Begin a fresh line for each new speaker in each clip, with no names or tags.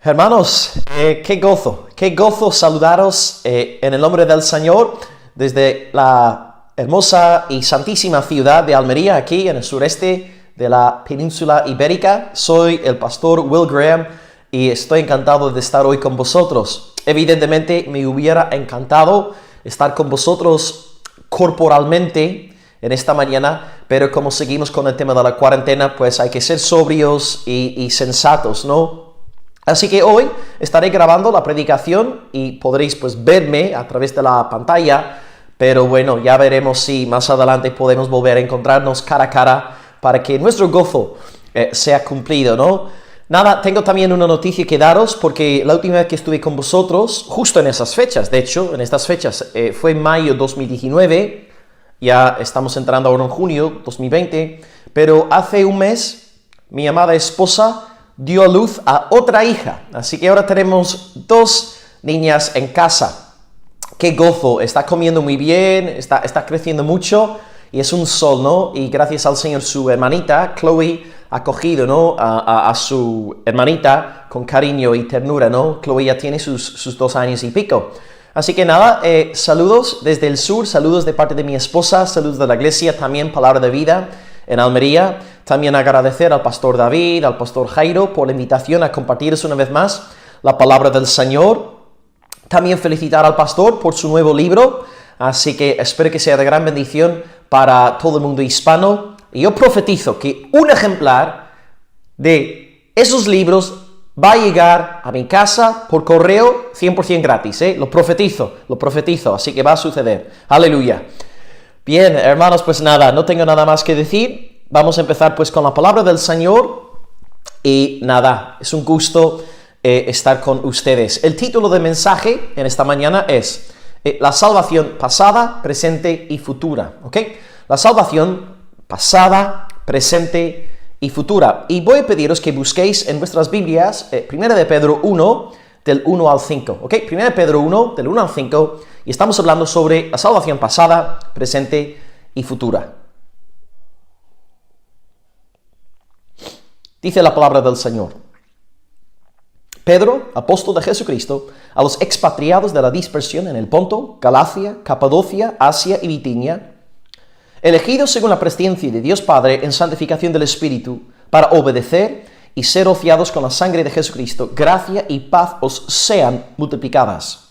Hermanos, qué gozo saludaros en el nombre del Señor desde la hermosa y santísima ciudad de Almería, aquí en el sureste de la península ibérica. Soy el pastor Will Graham y estoy encantado de estar hoy con vosotros. Evidentemente me hubiera encantado estar con vosotros corporalmente en esta mañana, pero como seguimos con el tema de la cuarentena, pues hay que ser sobrios y sensatos, ¿no? Así que hoy estaré grabando la predicación y podréis pues verme a través de la pantalla, pero bueno, ya veremos si más adelante podemos volver a encontrarnos cara a cara para que nuestro gozo sea cumplido, ¿no? Nada, tengo también una noticia que daros, porque la última vez que estuve con vosotros, justo en esas fechas, de hecho, en estas fechas, fue en mayo 2019, ya estamos entrando ahora en junio 2020, pero hace un mes mi amada esposa dio a luz a otra hija, así que ahora tenemos dos niñas en casa. ¡Qué gozo! Está comiendo muy bien, está creciendo mucho y es un sol, ¿no? Y gracias al Señor su hermanita, Chloe, ha cogido, ¿no? a su hermanita con cariño y ternura, ¿no? Chloe ya tiene sus 2 años y pico. Así que nada, saludos desde el sur, saludos de parte de mi esposa, saludos de la iglesia, también palabra de vida en Almería. También agradecer al pastor David, al pastor Jairo por la invitación a compartirles una vez más la palabra del Señor. También felicitar al pastor por su nuevo libro, así que espero que sea de gran bendición para todo el mundo hispano. Y yo profetizo que un ejemplar de esos libros va a llegar a mi casa por correo 100% gratis, Lo profetizo, así que va a suceder. Aleluya. Bien, hermanos, pues nada, no tengo nada más que decir. Vamos a empezar pues con la palabra del Señor y nada, es un gusto estar con ustedes. El título del mensaje en esta mañana es la salvación pasada, presente y futura, ¿ok? La salvación pasada, presente y futura. Y voy a pediros que busquéis en vuestras Biblias 1 de Pedro 1, del 1 al 5, ¿ok? 1 de Pedro 1, del 1 al 5, y estamos hablando sobre la salvación pasada, presente y futura. Dice la palabra del Señor. Pedro, apóstol de Jesucristo, a los expatriados de la dispersión en el Ponto, Galacia, Capadocia, Asia y Bitinia, elegidos según la presciencia de Dios Padre en santificación del Espíritu, para obedecer y ser rociados con la sangre de Jesucristo, gracia y paz os sean multiplicadas.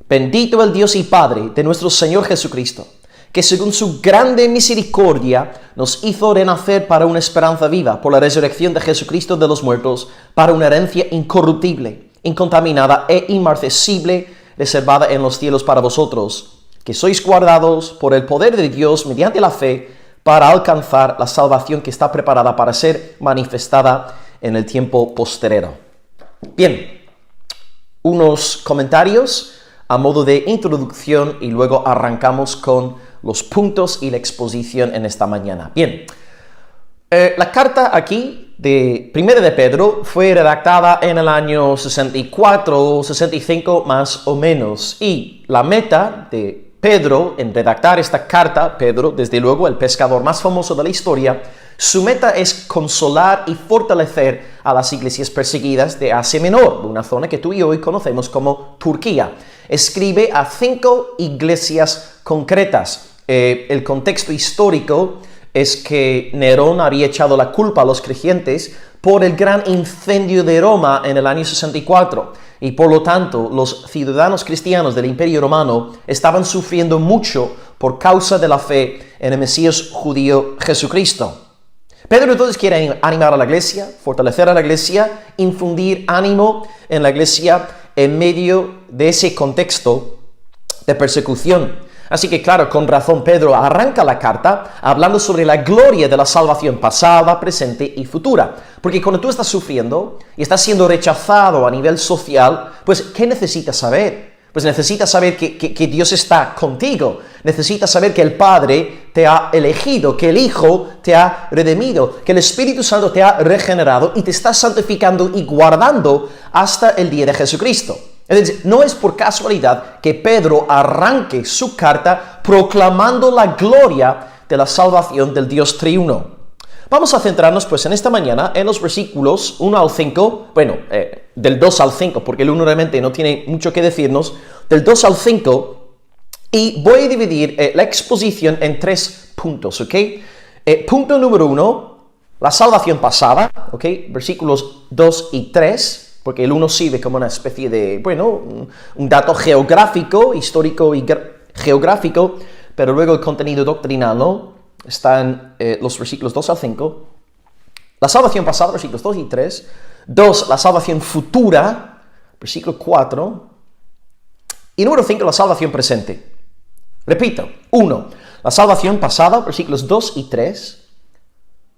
Bendito el Dios y Padre de nuestro Señor Jesucristo, que según su grande misericordia nos hizo renacer para una esperanza viva por la resurrección de Jesucristo de los muertos, para una herencia incorruptible, incontaminada e inmarcesible, reservada en los cielos para vosotros, que sois guardados por el poder de Dios mediante la fe, para alcanzar la salvación que está preparada para ser manifestada en el tiempo postrero. Bien, unos comentarios a modo de introducción y luego arrancamos con los puntos y la exposición en esta mañana. Bien, la carta aquí de 1 de Pedro fue redactada en el año 64 o 65 más o menos, y la meta de Pedro en redactar esta carta, Pedro, desde luego el pescador más famoso de la historia, su meta es consolar y fortalecer a las iglesias perseguidas de Asia Menor, de una zona que tú y yo hoy conocemos como Turquía. Escribe a 5 iglesias concretas. El contexto histórico es que Nerón había echado la culpa a los creyentes por el gran incendio de Roma en el año 64. Y por lo tanto, los ciudadanos cristianos del Imperio Romano estaban sufriendo mucho por causa de la fe en el Mesías judío Jesucristo. Pedro entonces quiere animar a la iglesia, fortalecer a la iglesia, infundir ánimo en la iglesia en medio de ese contexto de persecución. Así que claro, con razón Pedro arranca la carta hablando sobre la gloria de la salvación pasada, presente y futura. Porque cuando tú estás sufriendo y estás siendo rechazado a nivel social, pues ¿qué necesitas saber? Pues necesitas saber que Dios está contigo. Necesitas saber que el Padre te ha elegido, que el Hijo te ha redimido, que el Espíritu Santo te ha regenerado y te está santificando y guardando hasta el día de Jesucristo. Entonces, no es por casualidad que Pedro arranque su carta proclamando la gloria de la salvación del Dios triuno. Vamos a centrarnos pues en esta mañana en los versículos 1 al 5, del 2 al 5, porque el 1 realmente no tiene mucho que decirnos, del 2 al 5, y voy a dividir la exposición en 3 puntos, ¿ok? Punto número 1, la salvación pasada, ¿ok? Versículos 2 y 3, porque el 1 sirve como una especie de, un dato geográfico, histórico y geográfico, pero luego el contenido doctrinal, ¿no? Están los versículos 2 al 5. La salvación pasada, versículos 2 y 3. 2, la salvación futura, versículo 4. Y número 5, la salvación presente. Repito, 1, la salvación pasada, versículos 2 y 3.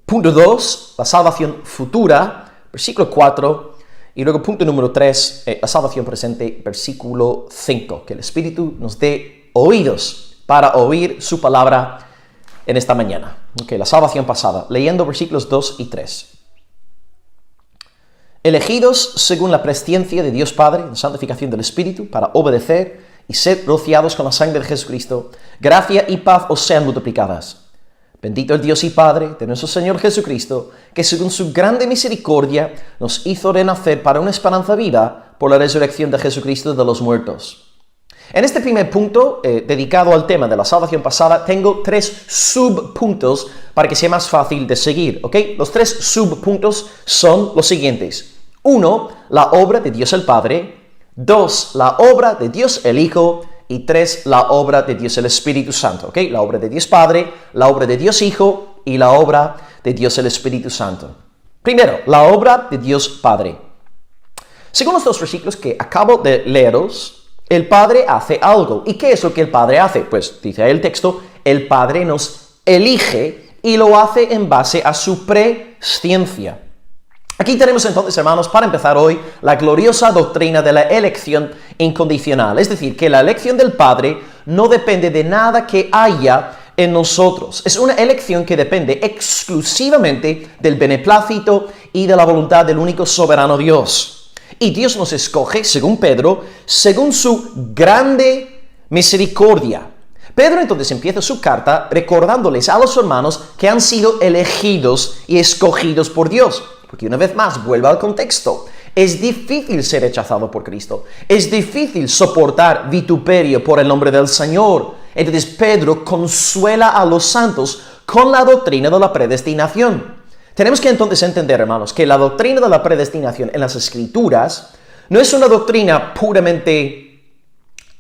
Punto 2, la salvación futura, versículo 4. Y luego punto número 3, la salvación presente, versículo 5. Que el Espíritu nos dé oídos para oír su palabra en esta mañana. Ok, la salvación pasada, leyendo versículos 2 y 3. Elegidos según la presciencia de Dios Padre, en santificación del Espíritu, para obedecer y ser rociados con la sangre de Jesucristo, gracia y paz os sean multiplicadas. Bendito el Dios y Padre de nuestro Señor Jesucristo, que según su grande misericordia nos hizo renacer para una esperanza viva por la resurrección de Jesucristo de los muertos. En este primer punto, dedicado al tema de la salvación pasada, tengo 3 subpuntos para que sea más fácil de seguir, ¿ok? Los 3 subpuntos son los siguientes. 1, la obra de Dios el Padre. 2, la obra de Dios el Hijo. Y 3, la obra de Dios el Espíritu Santo, ¿ok? La obra de Dios Padre, la obra de Dios Hijo y la obra de Dios el Espíritu Santo. Primero, la obra de Dios Padre. Según los 2 versículos que acabo de leeros, el Padre hace algo. ¿Y qué es lo que el Padre hace? Pues dice ahí el texto, el Padre nos elige y lo hace en base a su presciencia. Aquí tenemos entonces, hermanos, para empezar hoy, la gloriosa doctrina de la elección incondicional. Es decir, que la elección del Padre no depende de nada que haya en nosotros. Es una elección que depende exclusivamente del beneplácito y de la voluntad del único soberano Dios. Y Dios nos escoge, según Pedro, según su grande misericordia. Pedro entonces empieza su carta recordándoles a los hermanos que han sido elegidos y escogidos por Dios. Porque una vez más, vuelve al contexto. Es difícil ser rechazado por Cristo. Es difícil soportar vituperio por el nombre del Señor. Entonces Pedro consuela a los santos con la doctrina de la predestinación. Tenemos que entonces entender, hermanos, que la doctrina de la predestinación en las Escrituras no es una doctrina puramente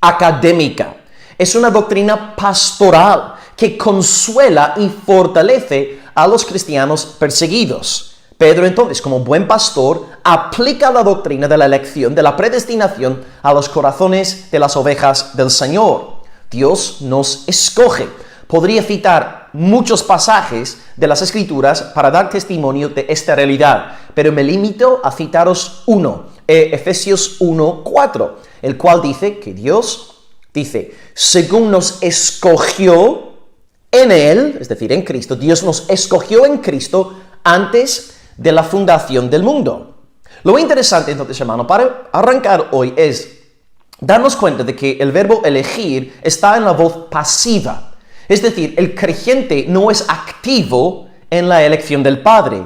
académica. Es una doctrina pastoral que consuela y fortalece a los cristianos perseguidos. Pedro entonces, como buen pastor, aplica la doctrina de la elección, de la predestinación, a los corazones de las ovejas del Señor. Dios nos escoge. Podría citar muchos pasajes de las Escrituras para dar testimonio de esta realidad, pero me limito a citaros uno, Efesios 1:4, el cual dice que Dios dice, según nos escogió en Él, es decir, en Cristo, Dios nos escogió en Cristo antes de la fundación del mundo. Lo interesante entonces, hermano, para arrancar hoy es darnos cuenta de que el verbo elegir está en la voz pasiva. Es decir, el creyente no es activo en la elección del Padre.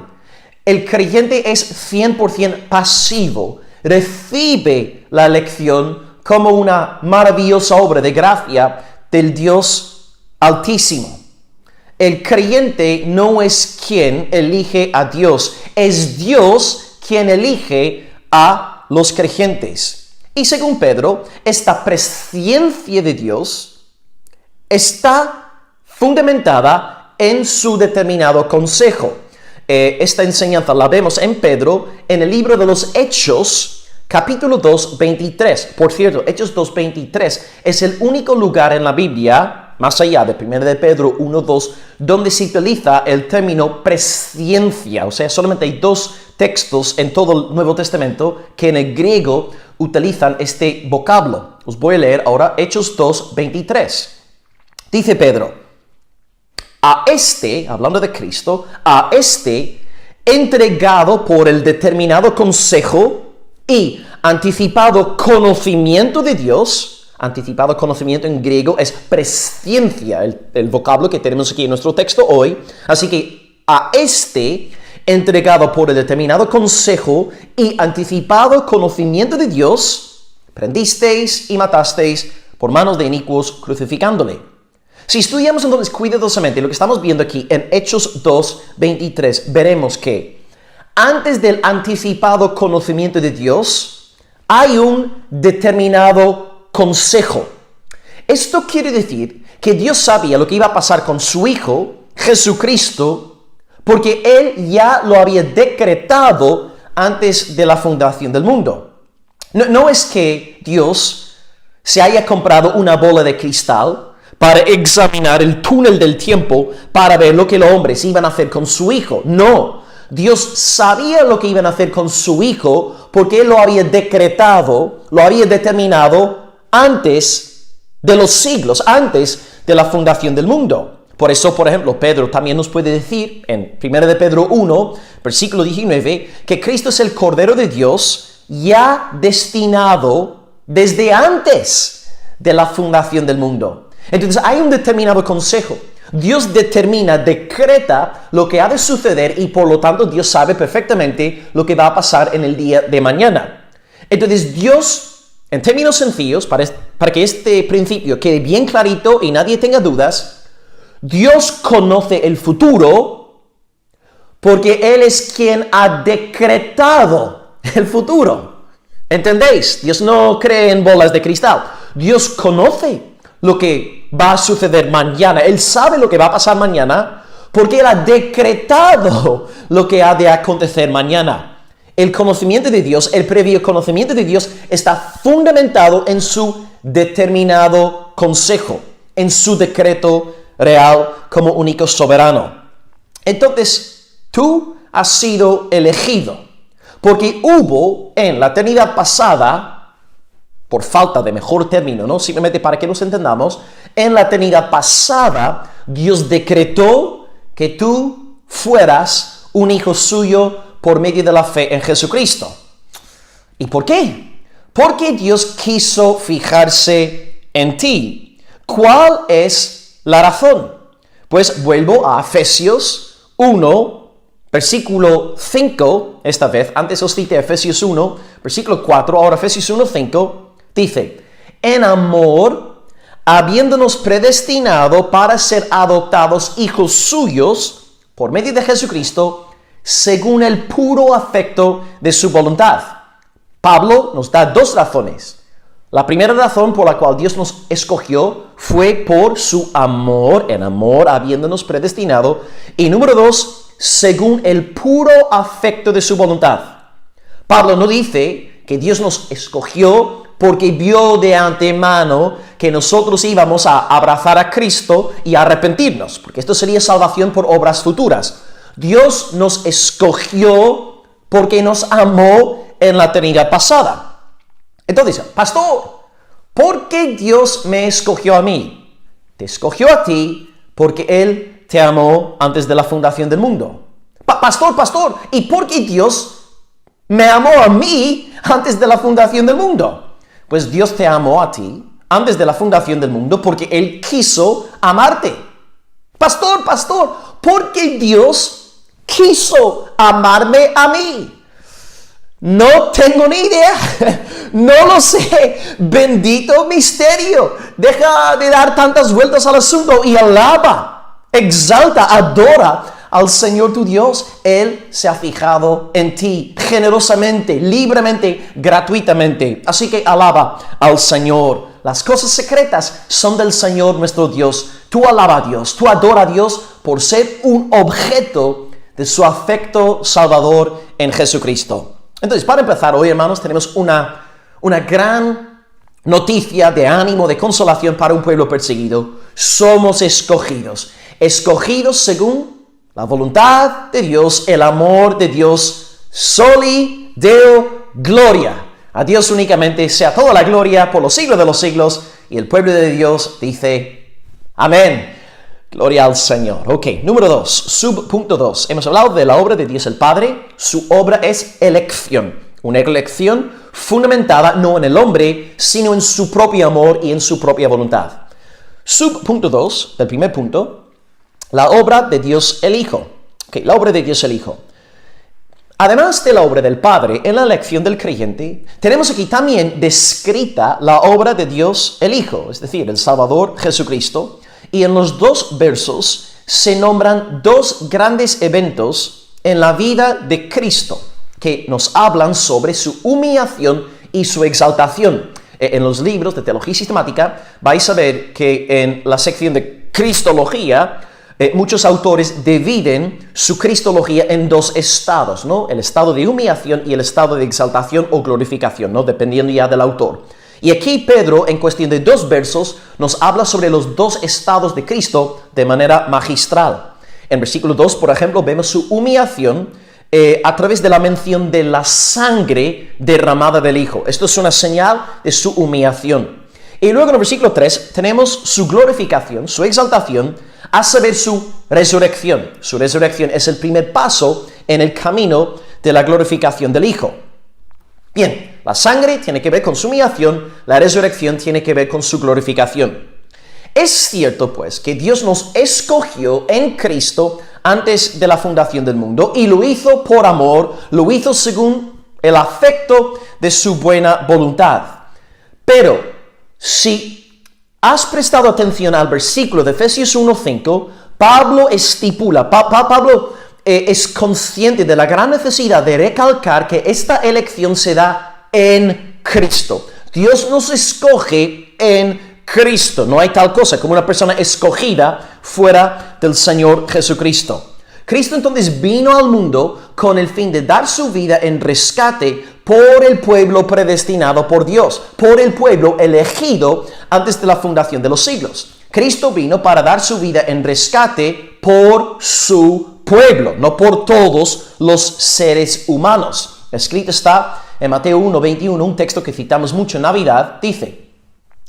El creyente es 100% pasivo. Recibe la elección como una maravillosa obra de gracia del Dios Altísimo. El creyente no es quien elige a Dios, es Dios quien elige a los creyentes. Y según Pedro, esta presciencia de Dios está fundamentada en su determinado consejo. Esta enseñanza la vemos en Pedro en el libro de los Hechos, capítulo 2, 23. Por cierto, Hechos 2, 23 es el único lugar en la Biblia, más allá de 1 de Pedro 1, 2, donde se utiliza el término presciencia. O sea, solamente hay 2 textos en todo el Nuevo Testamento que en el griego utilizan este vocablo. Os voy a leer ahora Hechos 2, 23. Dice Pedro, a este, hablando de Cristo, a este, entregado por el determinado consejo y anticipado conocimiento de Dios, anticipado conocimiento en griego es presciencia, el vocablo que tenemos aquí en nuestro texto hoy, así que a este, entregado por el determinado consejo y anticipado conocimiento de Dios, prendisteis y matasteis por manos de inicuos crucificándole. Si estudiamos entonces cuidadosamente lo que estamos viendo aquí en Hechos 2:23, veremos que antes del anticipado conocimiento de Dios, hay un determinado consejo. Esto quiere decir que Dios sabía lo que iba a pasar con su Hijo, Jesucristo, porque Él ya lo había decretado antes de la fundación del mundo. No es que Dios se haya comprado una bola de cristal para examinar el túnel del tiempo para ver lo que los hombres iban a hacer con su Hijo. No. Dios sabía lo que iban a hacer con su Hijo porque Él lo había decretado, lo había determinado antes de los siglos, antes de la fundación del mundo. Por eso, por ejemplo, Pedro también nos puede decir en 1 de Pedro 1, versículo 19, que Cristo es el Cordero de Dios ya destinado desde antes de la fundación del mundo. Entonces hay un determinado consejo. Dios determina, decreta lo que ha de suceder y por lo tanto Dios sabe perfectamente lo que va a pasar en el día de mañana. Entonces Dios, en términos sencillos, para que este principio quede bien clarito y nadie tenga dudas, Dios conoce el futuro porque Él es quien ha decretado el futuro. ¿Entendéis? Dios no cree en bolas de cristal. Dios conoce lo que va a suceder mañana. Él sabe lo que va a pasar mañana porque Él ha decretado lo que ha de acontecer mañana. El conocimiento de Dios, el previo conocimiento de Dios está fundamentado en su determinado consejo, en su decreto real como único soberano. Entonces, tú has sido elegido porque hubo en la eternidad pasada, por falta de mejor término, ¿no? Simplemente para que nos entendamos, en la eternidad pasada, Dios decretó que tú fueras un hijo suyo por medio de la fe en Jesucristo. ¿Y por qué? Porque Dios quiso fijarse en ti. ¿Cuál es la razón? Pues vuelvo a Efesios 1, versículo 5, esta vez, antes os cité Efesios 1, versículo 4, ahora Efesios 1, 5, dice, en amor, habiéndonos predestinado para ser adoptados hijos suyos por medio de Jesucristo, según el puro afecto de su voluntad. Pablo nos da dos razones. La primera razón por la cual Dios nos escogió fue por su amor, en amor, habiéndonos predestinado. Y número dos, según el puro afecto de su voluntad. Pablo no dice que Dios nos escogió porque vio de antemano que nosotros íbamos a abrazar a Cristo y a arrepentirnos, porque esto sería salvación por obras futuras. Dios nos escogió porque nos amó en la eternidad pasada. Entonces, pastor, ¿por qué Dios me escogió a mí? Te escogió a ti porque Él te amó antes de la fundación del mundo. Pastor, ¿y por qué Dios me amó a mí antes de la fundación del mundo? Pues Dios te amó a ti antes de la fundación del mundo porque Él quiso amarte. Pastor, ¿por qué Dios quiso amarme a mí? No tengo ni idea, no lo sé, bendito misterio. Deja de dar tantas vueltas al asunto y alaba, exalta, adora al Señor tu Dios. Él se ha fijado en ti generosamente, libremente, gratuitamente. Así que alaba al Señor. Las cosas secretas son del Señor nuestro Dios. Tú alaba a Dios, tú adora a Dios por ser un objeto de su afecto salvador en Jesucristo. Entonces, para empezar hoy, hermanos, tenemos una gran noticia de ánimo, de consolación para un pueblo perseguido. Somos escogidos según la voluntad de Dios, el amor de Dios, soli Deo gloria. A Dios únicamente sea toda la gloria por los siglos de los siglos. Y el pueblo de Dios dice, amén. Gloria al Señor. Ok, número 2, subpunto 2. Hemos hablado de la obra de Dios el Padre. Su obra es elección. Una elección fundamentada no en el hombre, sino en su propio amor y en su propia voluntad. Subpunto 2, del primer punto, la obra de Dios el Hijo. Ok, la obra de Dios el Hijo. Además de la obra del Padre en la elección del creyente, tenemos aquí también descrita la obra de Dios el Hijo, es decir, el Salvador Jesucristo, y en los dos versos se nombran dos grandes eventos en la vida de Cristo, que nos hablan sobre su humillación y su exaltación. En los libros de teología sistemática vais a ver que en la sección de Cristología, muchos autores dividen su cristología en dos estados, ¿no? El estado de humillación y el estado de exaltación o glorificación, ¿no? Dependiendo ya del autor. Y aquí Pedro, en cuestión de dos versos, nos habla sobre los dos estados de Cristo de manera magistral. En versículo 2, por ejemplo, vemos su humillación a través de la mención de la sangre derramada del Hijo. Esto es una señal de su humillación. Y luego en el versículo 3 tenemos su glorificación, su exaltación, a saber su resurrección. Su resurrección es el primer paso en el camino de la glorificación del Hijo. Bien, la sangre tiene que ver con su humillación, la resurrección tiene que ver con su glorificación. Es cierto, pues, que Dios nos escogió en Cristo antes de la fundación del mundo y lo hizo por amor, lo hizo según el afecto de su buena voluntad. Pero, si has prestado atención al versículo de Efesios 1:5, Pablo estipula, Pablo es consciente de la gran necesidad de recalcar que esta elección se da en Cristo. Dios nos escoge en Cristo. No hay tal cosa como una persona escogida fuera del Señor Jesucristo. Cristo entonces vino al mundo con el fin de dar su vida en rescate por el pueblo predestinado por Dios, por el pueblo elegido antes de la fundación de los siglos. Cristo vino para dar su vida en rescate por su pueblo, no por todos los seres humanos. Escrito está en Mateo 1:21, un texto que citamos mucho en Navidad, dice: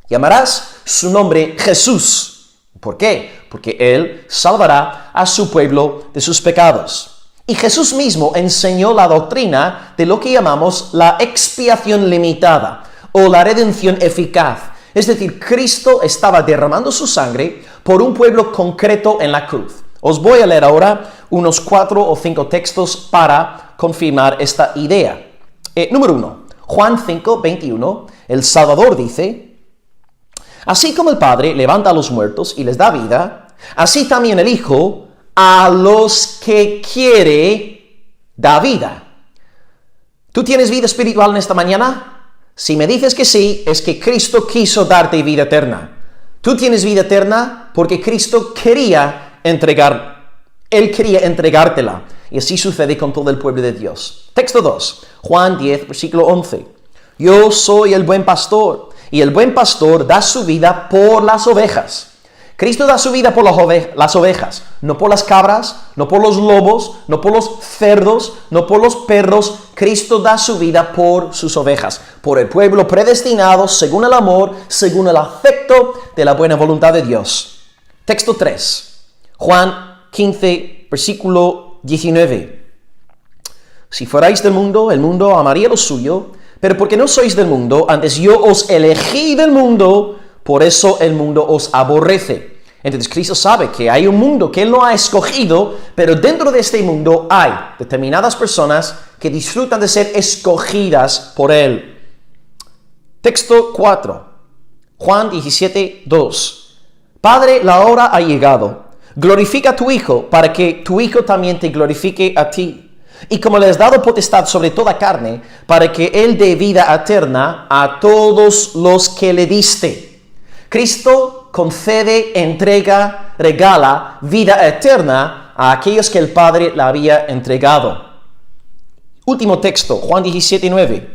llamarás su nombre Jesús. ¿Por qué? Porque Él salvará a su pueblo de sus pecados. Y Jesús mismo enseñó la doctrina de lo que llamamos la expiación limitada o la redención eficaz. Es decir, Cristo estaba derramando su sangre por un pueblo concreto en la cruz. Os voy a leer ahora unos 4 o 5 textos para confirmar esta idea. Número 1, Juan 5:21, el Salvador dice: así como el Padre levanta a los muertos y les da vida, así también el Hijo a los que quiere da vida. ¿Tú tienes vida espiritual en esta mañana? Si me dices que sí, es que Cristo quiso darte vida eterna. Tú tienes vida eterna porque Cristo quería entregártela. Y así sucede con todo el pueblo de Dios. Texto 2, Juan 10, versículo 11. Yo soy el buen pastor, y el buen pastor da su vida por las ovejas. Cristo da su vida por las ovejas, no por las cabras, no por los lobos, no por los cerdos, no por los perros. Cristo da su vida por sus ovejas, por el pueblo predestinado, según el amor, según el afecto de la buena voluntad de Dios. Texto 3, Juan 15, versículo 19. Si fuerais del mundo, el mundo amaría lo suyo, pero porque no sois del mundo, antes yo os elegí del mundo, por eso el mundo os aborrece. Entonces Cristo sabe que hay un mundo que Él no ha escogido, pero dentro de este mundo hay determinadas personas que disfrutan de ser escogidas por Él. Texto 4, Juan 17:2. Padre, la hora ha llegado. Glorifica a tu Hijo, para que tu Hijo también te glorifique a ti. Y como le has dado potestad sobre toda carne, para que Él dé vida eterna a todos los que le diste. Cristo concede, entrega, regala vida eterna a aquellos que el Padre le había entregado. Último texto, Juan 17:9.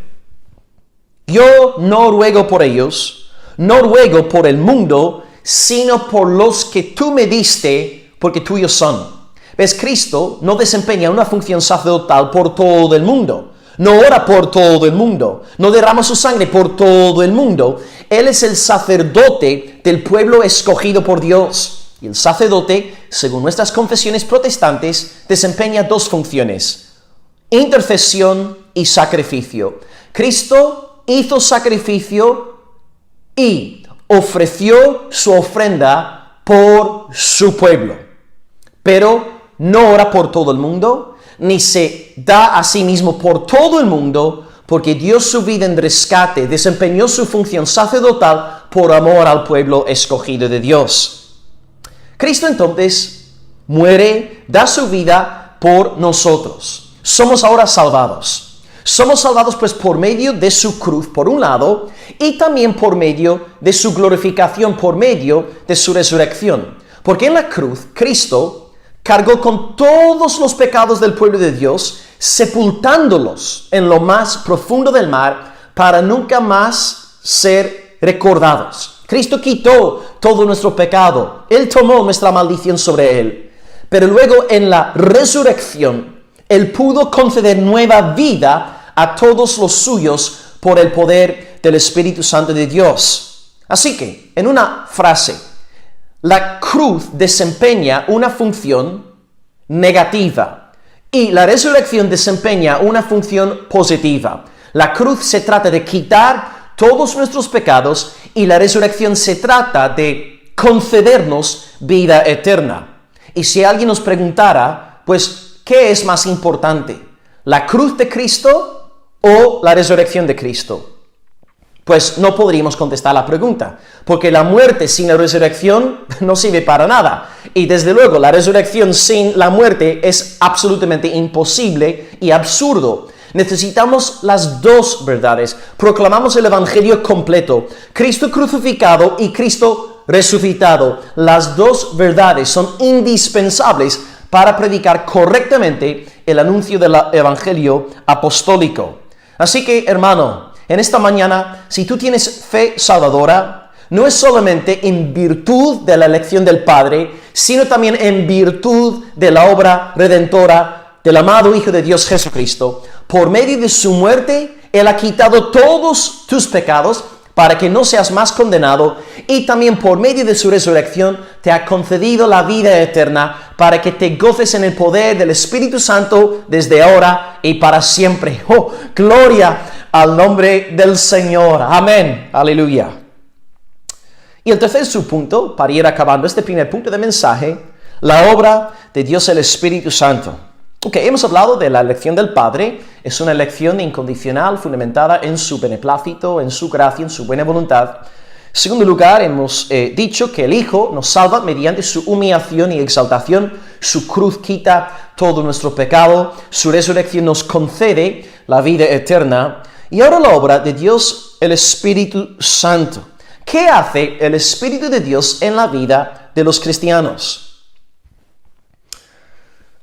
Yo no ruego por ellos, no ruego por el mundo, sino por los que tú me diste, porque tuyos son. ¿Ves? Cristo no desempeña una función sacerdotal por todo el mundo. No ora por todo el mundo. No derrama su sangre por todo el mundo. Él es el sacerdote del pueblo escogido por Dios. Y el sacerdote, según nuestras confesiones protestantes, desempeña dos funciones: intercesión y sacrificio. Cristo hizo sacrificio y ofreció su ofrenda por su pueblo. Pero no ora por todo el mundo, ni se da a sí mismo por todo el mundo, porque dio su vida en rescate, desempeñó su función sacerdotal por amor al pueblo escogido de Dios. Cristo entonces muere, da su vida por nosotros. Somos ahora salvados. Somos salvados pues por medio de su cruz, por un lado, y también por medio de su glorificación, por medio de su resurrección. Porque en la cruz, Cristo cargó con todos los pecados del pueblo de Dios, sepultándolos en lo más profundo del mar para nunca más ser recordados. Cristo quitó todo nuestro pecado. Él tomó nuestra maldición sobre él. Pero luego en la resurrección, Él pudo conceder nueva vida a todos los suyos por el poder del Espíritu Santo de Dios. Así que, en una frase, la cruz desempeña una función negativa y la resurrección desempeña una función positiva. La cruz se trata de quitar todos nuestros pecados y la resurrección se trata de concedernos vida eterna. Y si alguien nos preguntara, pues, ¿qué es más importante? ¿La cruz de Cristo o la resurrección de Cristo? Pues no podríamos contestar la pregunta, porque la muerte sin la resurrección no sirve para nada. Y desde luego, la resurrección sin la muerte es absolutamente imposible y absurdo. Necesitamos las dos verdades. Proclamamos el Evangelio completo. Cristo crucificado y Cristo resucitado. Las dos verdades son indispensables para predicar correctamente el anuncio del Evangelio apostólico. Así que, hermano, en esta mañana, si tú tienes fe salvadora, no es solamente en virtud de la elección del Padre, sino también en virtud de la obra redentora del amado Hijo de Dios Jesucristo. Por medio de su muerte, Él ha quitado todos tus pecados para que no seas más condenado, y también por medio de su resurrección te ha concedido la vida eterna para que te goces en el poder del Espíritu Santo desde ahora y para siempre. ¡Oh, gloria al nombre del Señor! Amén. Aleluya. Y el tercer subpunto, para ir acabando este primer punto de mensaje, la obra de Dios el Espíritu Santo. Ok, hemos hablado de la elección del Padre. Es una elección incondicional, fundamentada en su beneplácito, en su gracia, en su buena voluntad. En segundo lugar, hemos dicho que el Hijo nos salva mediante su humillación y exaltación. Su cruz quita todo nuestro pecado. Su resurrección nos concede la vida eterna. Y ahora la obra de Dios, el Espíritu Santo. ¿Qué hace el Espíritu de Dios en la vida de los cristianos?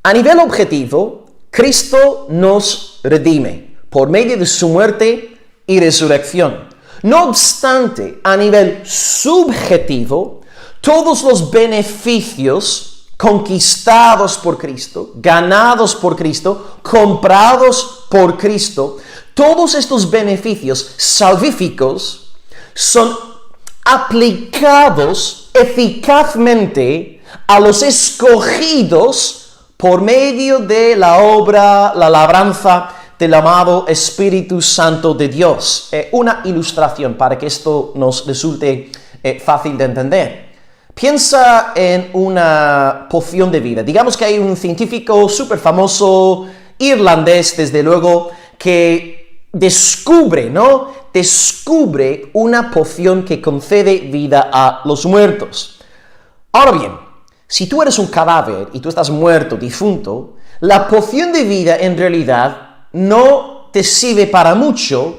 A nivel objetivo, Cristo nos redime por medio de su muerte y resurrección. No obstante, a nivel subjetivo, todos los beneficios conquistados por Cristo, ganados por Cristo, comprados por Cristo, todos estos beneficios salvíficos son aplicados eficazmente a los escogidos por medio de la obra, la labranza del amado Espíritu Santo de Dios. Una ilustración para que esto nos resulte fácil de entender. Piensa en una poción de vida. Digamos que hay un científico súper famoso, irlandés desde luego, que descubre una poción que concede vida a los muertos. Ahora bien, si tú eres un cadáver y tú estás muerto, difunto, la poción de vida en realidad no te sirve para mucho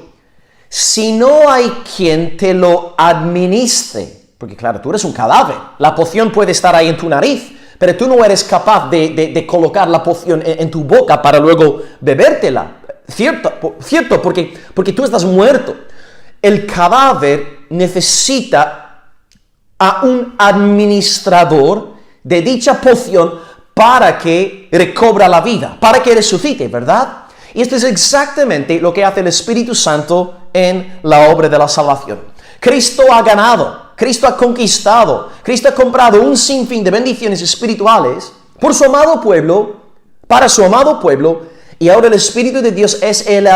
si no hay quien te lo administre. Porque claro, tú eres un cadáver, la poción puede estar ahí en tu nariz, pero tú no eres capaz de colocar la poción en tu boca para luego bebértela. Cierto, porque tú estás muerto. El cadáver necesita a un administrador de dicha poción para que recobra la vida, para que resucite, ¿verdad? Y esto es exactamente lo que hace el Espíritu Santo en la obra de la salvación. Cristo ha ganado, Cristo ha conquistado, Cristo ha comprado un sinfín de bendiciones espirituales por su amado pueblo, para su amado pueblo, y ahora el Espíritu de Dios es el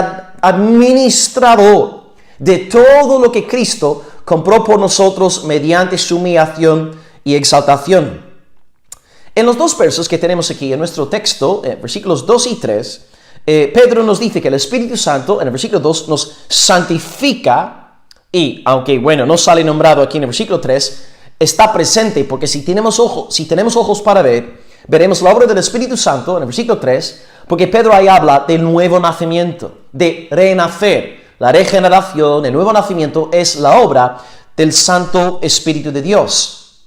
administrador de todo lo que Cristo compró por nosotros mediante su humillación y exaltación. En los dos versos que tenemos aquí en nuestro texto, versículos 2 y 3, Pedro nos dice que el Espíritu Santo, en el versículo 2, nos santifica y, aunque, bueno, no sale nombrado aquí en el versículo 3, está presente porque si tenemos ojos para ver, veremos la obra del Espíritu Santo en el versículo 3, porque Pedro ahí habla del nuevo nacimiento, de renacer. La regeneración, el nuevo nacimiento es la obra del Santo Espíritu de Dios.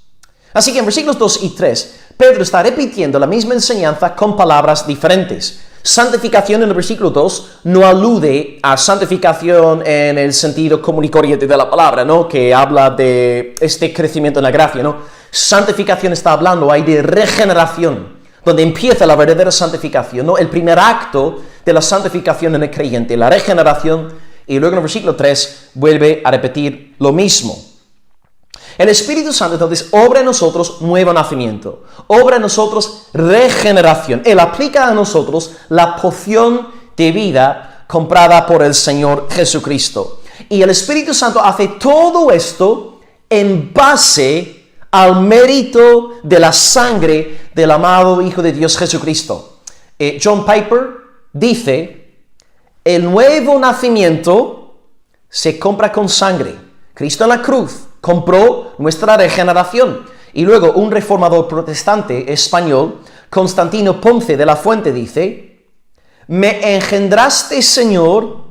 Así que en versículos 2 y 3, Pedro está repitiendo la misma enseñanza con palabras diferentes. Santificación en el versículo 2 no alude a santificación en el sentido común y corriente de la palabra, ¿no? Que habla de este crecimiento en la gracia, ¿no? Santificación está hablando ahí de regeneración, donde empieza la verdadera santificación, ¿no? El primer acto de la santificación en el creyente, la regeneración, y luego en el versículo 3 vuelve a repetir lo mismo. El Espíritu Santo entonces obra en nosotros nuevo nacimiento, obra en nosotros regeneración. Él aplica a nosotros la poción de vida comprada por el Señor Jesucristo. Y el Espíritu Santo hace todo esto en base al mérito de la sangre del amado Hijo de Dios Jesucristo. John Piper dice, el nuevo nacimiento se compra con sangre. Cristo en la cruz compró nuestra regeneración. Y luego un reformador protestante español, Constantino Ponce de la Fuente, dice, me engendraste, Señor,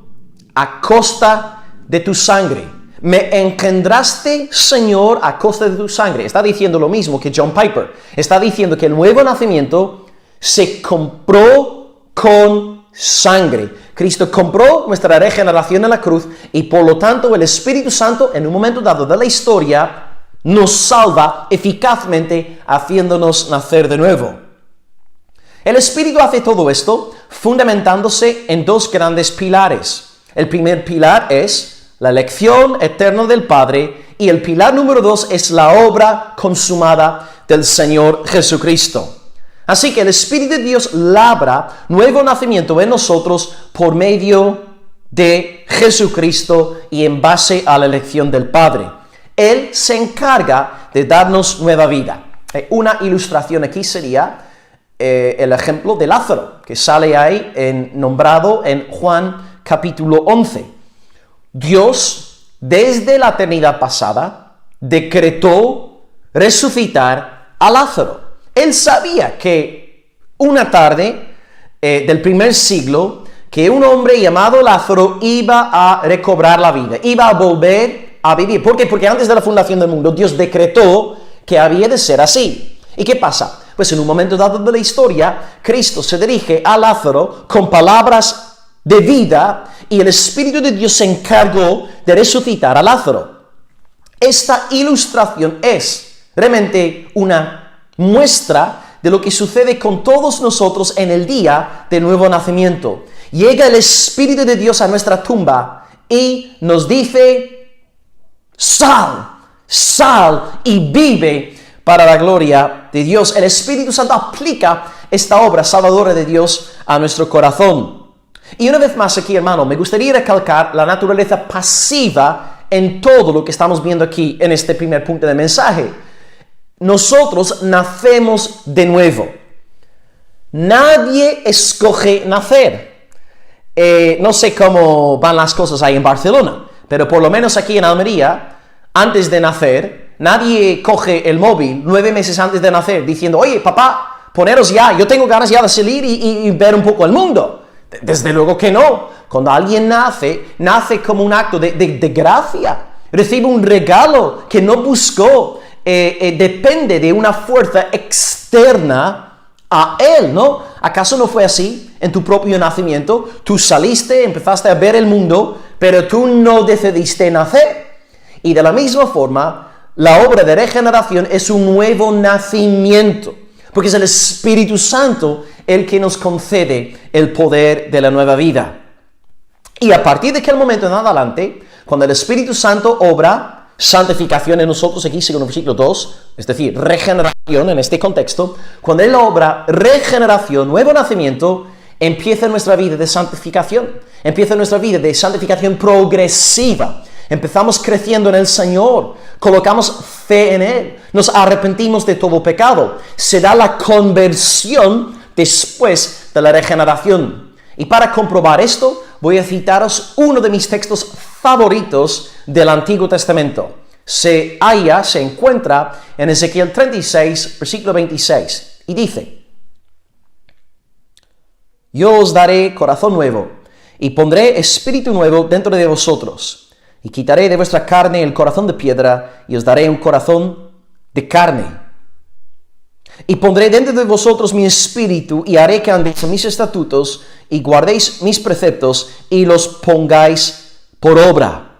a costa de tu sangre. Me engendraste, Señor, a costa de tu sangre. Está diciendo lo mismo que John Piper. Está diciendo que el nuevo nacimiento se compró con sangre. Cristo compró nuestra regeneración en la cruz y por lo tanto el Espíritu Santo en un momento dado de la historia nos salva eficazmente haciéndonos nacer de nuevo. El Espíritu hace todo esto fundamentándose en dos grandes pilares. El primer pilar es la elección eterna del Padre y el pilar número 2 es la obra consumada del Señor Jesucristo. Así que el Espíritu de Dios labra nuevo nacimiento en nosotros por medio de Jesucristo y en base a la elección del Padre. Él se encarga de darnos nueva vida. Una ilustración aquí sería el ejemplo de Lázaro, que sale ahí nombrado en Juan capítulo 11. Dios, desde la eternidad pasada, decretó resucitar a Lázaro. Él sabía que una tarde del primer siglo, que un hombre llamado Lázaro iba a recobrar la vida, iba a volver a vivir. ¿Por qué? Porque antes de la fundación del mundo, Dios decretó que había de ser así. ¿Y qué pasa? Pues en un momento dado de la historia, Cristo se dirige a Lázaro con palabras de vida y el Espíritu de Dios se encargó de resucitar a Lázaro. Esta ilustración es realmente una muestra de lo que sucede con todos nosotros en el día del nuevo nacimiento. Llega el Espíritu de Dios a nuestra tumba y nos dice, sal y vive para la gloria de Dios. El Espíritu Santo aplica esta obra salvadora de Dios a nuestro corazón. Y una vez más aquí, hermano, me gustaría recalcar la naturaleza pasiva en todo lo que estamos viendo aquí en este primer punto del mensaje. Nosotros nacemos de nuevo. Nadie escoge nacer. No sé cómo van las cosas ahí en Barcelona, pero por lo menos aquí en Almería, antes de nacer, nadie coge el móvil 9 meses antes de nacer diciendo, oye, papá, poneros ya, yo tengo ganas ya de salir y ver un poco el mundo. Desde luego que no. Cuando alguien nace como un acto de gracia. Recibe un regalo que no buscó. Depende de una fuerza externa a él, ¿no? ¿Acaso no fue así en tu propio nacimiento? Tú saliste, empezaste a ver el mundo, pero tú no decidiste nacer. Y de la misma forma, la obra de regeneración es un nuevo nacimiento, porque es el Espíritu Santo el que nos concede el poder de la nueva vida. Y a partir de aquel momento en adelante, cuando el Espíritu Santo obra santificación en nosotros, aquí según el versículo 2, es decir, regeneración en este contexto, cuando Él obra regeneración, nuevo nacimiento, empieza nuestra vida de santificación, empieza nuestra vida de santificación progresiva. empezamos creciendo en el Señor, colocamos fe en Él, nos arrepentimos de todo pecado. Se da la conversión después de la regeneración. Y para comprobar esto, voy a citaros uno de mis textos favoritos del Antiguo Testamento. Se encuentra en Ezequiel 36, versículo 26, y dice: yo os daré corazón nuevo, y pondré espíritu nuevo dentro de vosotros, y quitaré de vuestra carne el corazón de piedra, y os daré un corazón de carne. Y pondré dentro de vosotros mi espíritu, y haré que andéis en mis estatutos, y guardéis mis preceptos, y los pongáis por obra.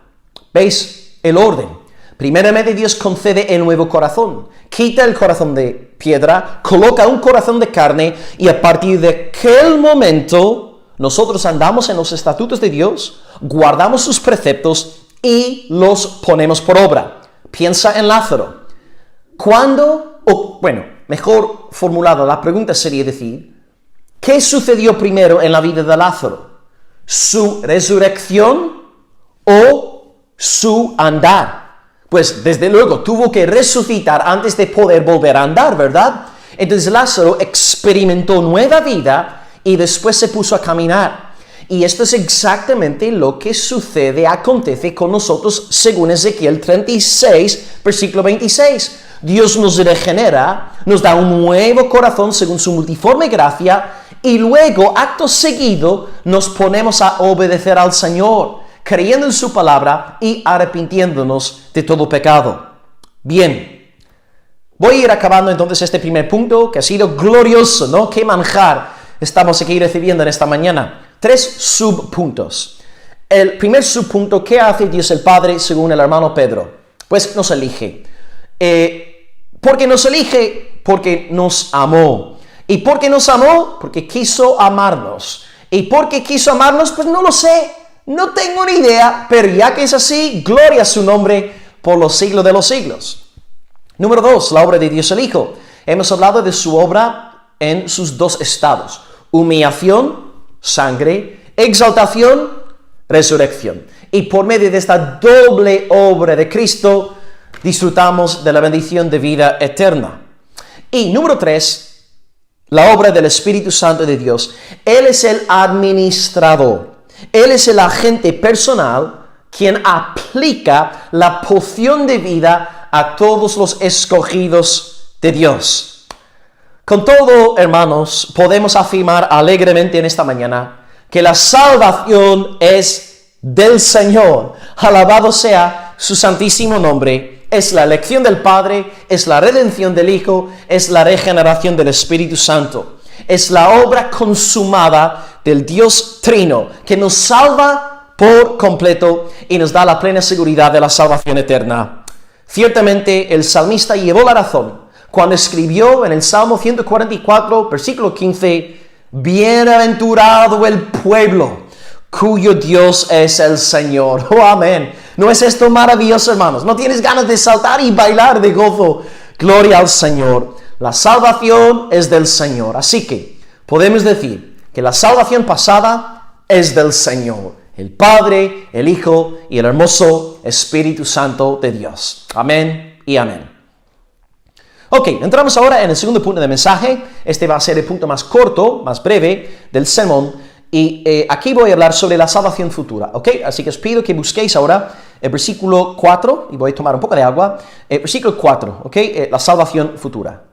¿Veis el orden? Primeramente Dios concede el nuevo corazón, quita el corazón de piedra, coloca un corazón de carne, y a partir de aquel momento nosotros andamos en los estatutos de Dios, guardamos sus preceptos y los ponemos por obra. Piensa en Lázaro. Mejor formulada la pregunta sería decir, ¿qué sucedió primero en la vida de Lázaro? ¿Su resurrección o su andar? Pues desde luego tuvo que resucitar antes de poder volver a andar, ¿verdad? Entonces Lázaro experimentó nueva vida y después se puso a caminar. Y esto es exactamente lo que acontece con nosotros según Ezequiel 36, versículo 26. Dios nos regenera, nos da un nuevo corazón según su multiforme gracia, y luego, acto seguido, nos ponemos a obedecer al Señor, creyendo en su palabra y arrepintiéndonos de todo pecado. Bien, voy a ir acabando entonces este primer punto, que ha sido glorioso, ¿no? ¡Qué manjar estamos aquí recibiendo en esta mañana! 3 subpuntos. El primer subpunto, ¿qué hace Dios el Padre según el hermano Pedro? Pues nos elige. ¿Por qué nos elige? Porque nos amó. ¿Y por qué nos amó? Porque quiso amarnos. ¿Y por qué quiso amarnos? Pues no lo sé. No tengo ni idea, pero ya que es así, gloria a su nombre por los siglos de los siglos. Número 2, la obra de Dios el Hijo. Hemos hablado de su obra en sus 2 estados: humillación, sangre; exaltación, resurrección. Y por medio de esta doble obra de Cristo, disfrutamos de la bendición de vida eterna. Y número 3, la obra del Espíritu Santo de Dios. Él es el administrador. Él es el agente personal quien aplica la poción de vida a todos los escogidos de Dios. Con todo, hermanos, podemos afirmar alegremente en esta mañana que la salvación es del Señor. Alabado sea su santísimo nombre. Es la elección del Padre, es la redención del Hijo, es la regeneración del Espíritu Santo. Es la obra consumada del Dios Trino, que nos salva por completo y nos da la plena seguridad de la salvación eterna. Ciertamente el salmista llevó la razón cuando escribió en el Salmo 144, versículo 15, bienaventurado el pueblo cuyo Dios es el Señor. Oh, amén. ¿No es esto maravilloso, hermanos? ¿No tienes ganas de saltar y bailar de gozo? Gloria al Señor. La salvación es del Señor. Así que podemos decir que la salvación pasada es del Señor, el Padre, el Hijo y el hermoso Espíritu Santo de Dios. Amén y amén. Ok, entramos ahora en el segundo punto del mensaje. Este va a ser el punto más corto, más breve del sermón. Y aquí voy a hablar sobre la salvación futura, ¿ok? Así que os pido que busquéis ahora el versículo 4, y voy a tomar un poco de agua. Versículo 4, ¿ok? La salvación futura.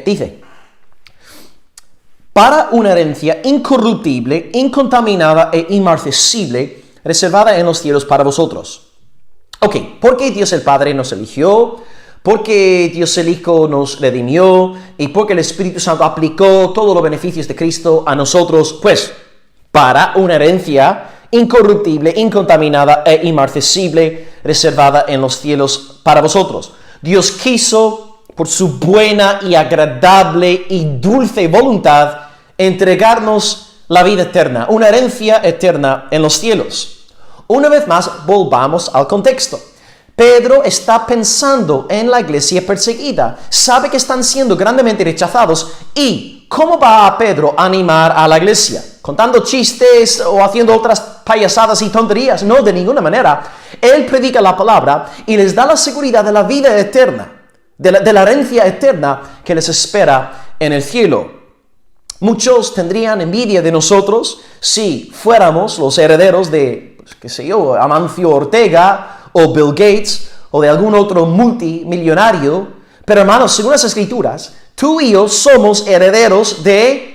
Dice: para una herencia incorruptible, incontaminada e inmarcesible, reservada en los cielos para vosotros. Ok, ¿por qué Dios el Padre nos eligió? ¿Por qué Dios el Hijo nos redimió? ¿Y por qué el Espíritu Santo aplicó todos los beneficios de Cristo a nosotros? Pues, para una herencia incorruptible, incontaminada e inmarcesible, reservada en los cielos para vosotros. Dios quiso, por su buena y agradable y dulce voluntad, entregarnos la vida eterna, una herencia eterna en los cielos. Una vez más, volvamos al contexto. Pedro está pensando en la iglesia perseguida, sabe que están siendo grandemente rechazados, y ¿cómo va a Pedro a animar a la iglesia? contando chistes o haciendo otras payasadas y tonterías. No, de ninguna manera. Él predica la palabra y les da la seguridad de la vida eterna, de la herencia eterna que les espera en el cielo. Muchos tendrían envidia de nosotros si fuéramos los herederos de, pues, qué sé yo, Amancio Ortega o Bill Gates o de algún otro multimillonario. Pero hermanos, según las Escrituras, tú y yo somos herederos de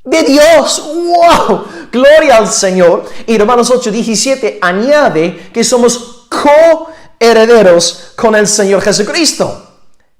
Dios. ¡Wow! Gloria al Señor. Y Romanos 8:17 añade que somos coherederos con el Señor Jesucristo.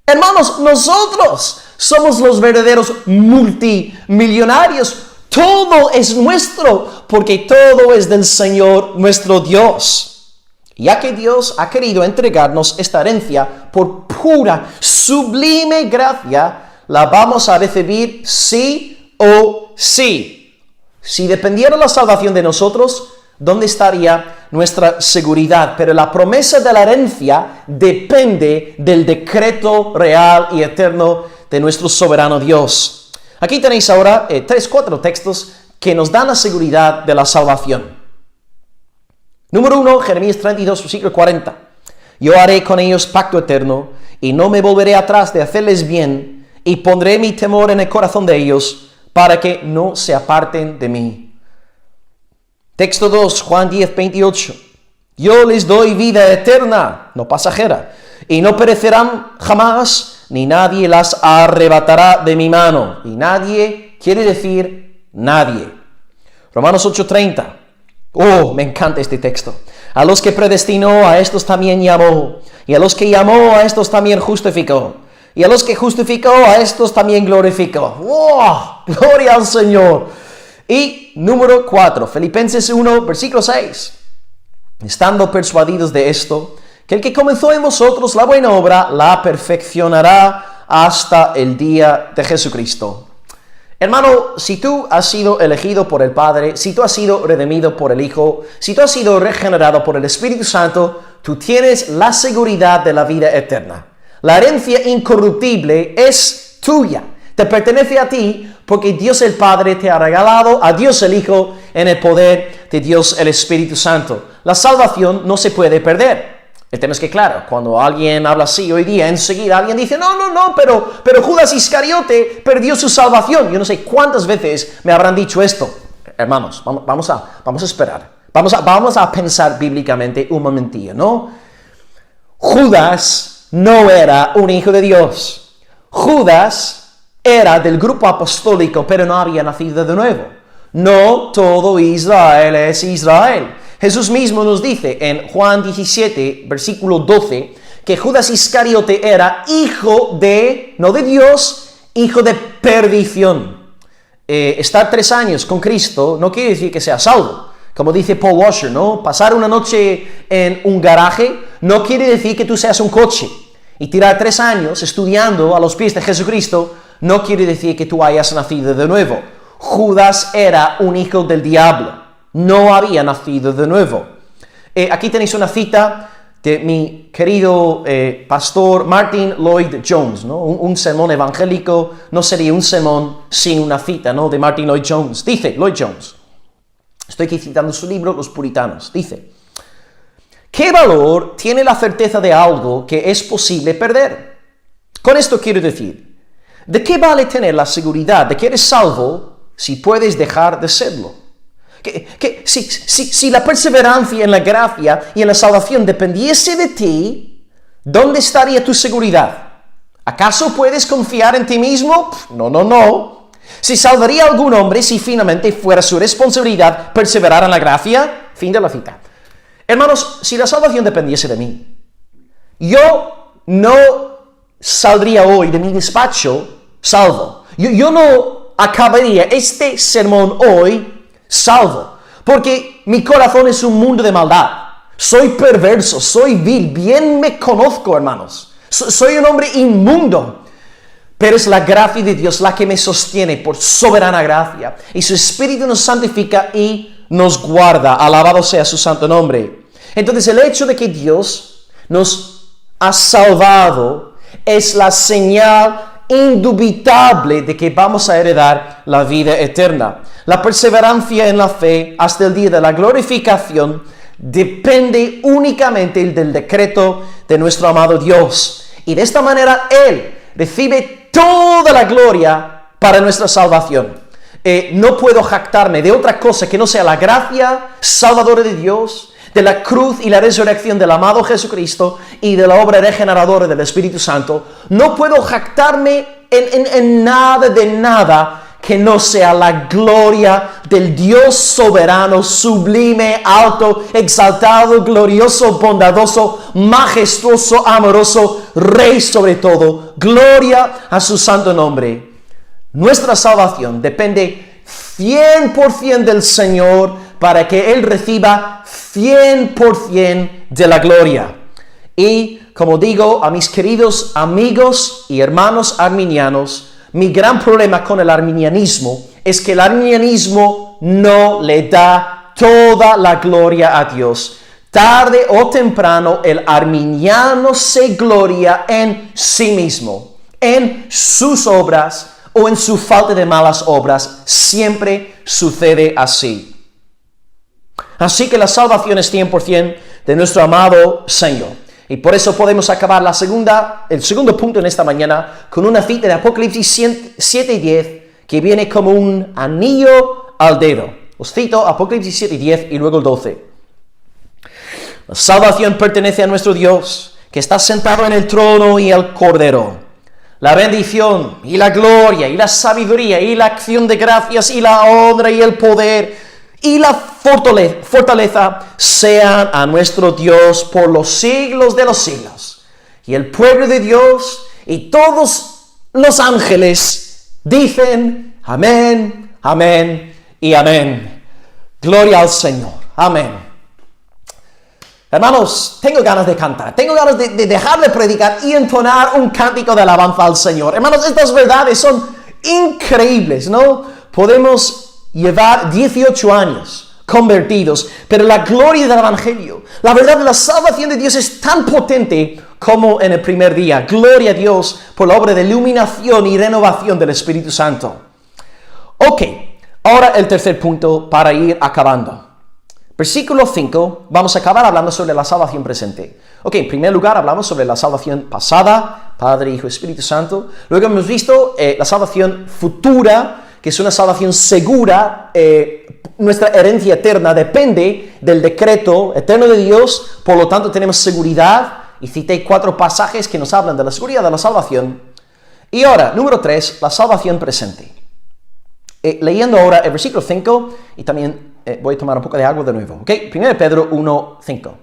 Hermanos, nosotros somos los verdaderos multimillonarios. Todo es nuestro, porque todo es del Señor nuestro Dios. Ya que Dios ha querido entregarnos esta herencia por pura, sublime gracia, la vamos a recibir sí o sí. Si dependiera la salvación de nosotros, ¿dónde estaría nuestra seguridad? Pero la promesa de la herencia depende del decreto real y eterno de nuestro soberano Dios. Aquí tenéis ahora 4 textos que nos dan la seguridad de la salvación. Número 1, Jeremías 32, versículo 40. Yo haré con ellos pacto eterno, y no me volveré atrás de hacerles bien, y pondré mi temor en el corazón de ellos, para que no se aparten de mí. Texto 2, Juan 10, 28. Yo les doy vida eterna, no pasajera, y no perecerán jamás, ni nadie las arrebatará de mi mano. Y nadie quiere decir nadie. Romanos 8:30. Oh, me encanta este texto. A los que predestinó, a estos también llamó. Y a los que llamó, a estos también justificó. Y a los que justificó, a estos también glorificó. ¡Oh! ¡Gloria al Señor! Y número 4, Filipenses 1, versículo 6. Estando persuadidos de esto, que el que comenzó en vosotros la buena obra, la perfeccionará hasta el día de Jesucristo. Hermano, si tú has sido elegido por el Padre, si tú has sido redimido por el Hijo, si tú has sido regenerado por el Espíritu Santo, tú tienes la seguridad de la vida eterna. La herencia incorruptible es tuya, te pertenece a ti, porque Dios el Padre te ha regalado a Dios el Hijo en el poder de Dios el Espíritu Santo. La salvación no se puede perder. El tema es que, claro, cuando alguien habla así hoy día, enseguida alguien dice, no, pero Judas Iscariote perdió su salvación. Yo no sé cuántas veces me habrán dicho esto. Hermanos, vamos a esperar. Vamos a pensar bíblicamente un momentillo, ¿no? Judas no era un hijo de Dios. Judas era del grupo apostólico, pero no había nacido de nuevo. No todo Israel es Israel. Jesús mismo nos dice en Juan 17, versículo 12, que Judas Iscariote era hijo de, no de Dios, hijo de perdición. Estar 3 años con Cristo no quiere decir que sea salvo. Como dice Paul Washer, ¿no? Pasar una noche en un garaje no quiere decir que tú seas un coche. Y tirar 3 años estudiando a los pies de Jesucristo no quiere decir que tú hayas nacido de nuevo. Judas era un hijo del diablo. No había nacido de nuevo. Aquí tenéis una cita de mi querido pastor Martin Lloyd Jones, ¿no? Un sermón evangélico no sería un sermón sin una cita, ¿no? De Martin Lloyd Jones. Dice Lloyd Jones, estoy aquí citando su libro, Los Puritanos, dice: ¿qué valor tiene la certeza de algo que es posible perder? Con esto quiero decir, ¿de qué vale tener la seguridad de que eres salvo si puedes dejar de serlo? Si la perseverancia en la gracia y en la salvación dependiese de ti, ¿dónde estaría tu seguridad? ¿Acaso puedes confiar en ti mismo? No. ¿Se salvaría algún hombre si finalmente fuera su responsabilidad perseverar en la gracia? Fin de la cita. Hermanos, si la salvación dependiese de mí, yo no saldría hoy de mi despacho salvo. Yo no acabaría este sermón hoy salvo, porque mi corazón es un mundo de maldad. Soy perverso, soy vil, bien me conozco, hermanos. Soy un hombre inmundo. Pero es la gracia de Dios la que me sostiene por soberana gracia. Y su Espíritu nos santifica y nos guarda. Alabado sea su santo nombre. Entonces el hecho de que Dios nos ha salvado es la señal indubitable de que vamos a heredar la vida eterna. La perseverancia en la fe hasta el día de la glorificación depende únicamente del decreto de nuestro amado Dios. Y de esta manera Él recibe toda la gloria para nuestra salvación. No puedo jactarme de otra cosa que no sea la gracia salvadora de Dios, de la cruz y la resurrección del amado Jesucristo y de la obra regeneradora del Espíritu Santo. No puedo jactarme en nada de nada que no sea la gloria del Dios soberano, sublime, alto, exaltado, glorioso, bondadoso, majestuoso, amoroso, Rey sobre todo. Gloria a su santo nombre. Nuestra salvación depende 100% del Señor para que Él reciba 100% de la gloria. Y como digo a mis queridos amigos y hermanos arminianos, mi gran problema con el arminianismo es que el arminianismo no le da toda la gloria a Dios. Tarde o temprano el arminiano se gloria en sí mismo, en sus obras o en su falta de malas obras. Siempre sucede así. Así que la salvación es 100% de nuestro amado Señor. Y por eso podemos acabar el segundo punto en esta mañana con una cita de Apocalipsis 7:10 que viene como un anillo al dedo. Os cito Apocalipsis 7:10 y luego el 12. La salvación pertenece a nuestro Dios, que está sentado en el trono y al Cordero. La bendición y la gloria y la sabiduría y la acción de gracias y la honra y el poder y la fortaleza sean a nuestro Dios por los siglos de los siglos. Y el pueblo de Dios y todos los ángeles dicen amén, amén y amén. Gloria al Señor. Amén. Hermanos, tengo ganas de cantar, tengo ganas de dejar de predicar y entonar un cántico de alabanza al Señor. Hermanos, estas verdades son increíbles, ¿no? Podemos llevar 18 años convertidos, pero la gloria del Evangelio, la verdad de la salvación de Dios es tan potente como en el primer día. Gloria a Dios por la obra de iluminación y renovación del Espíritu Santo. Ok, ahora el tercer punto para ir acabando. Versículo 5, vamos a acabar hablando sobre la salvación presente. Ok, en primer lugar hablamos sobre la salvación pasada, Padre, Hijo, Espíritu Santo. Luego hemos visto la salvación futura, que es una salvación segura. Nuestra herencia eterna depende del decreto eterno de Dios, por lo tanto tenemos seguridad, y cité 4 pasajes que nos hablan de la seguridad de la salvación. Y ahora, número 3, la salvación presente. Leyendo ahora el versículo 5, y también voy a tomar un poco de agua de nuevo. Ok, 1 Pedro 1, 5.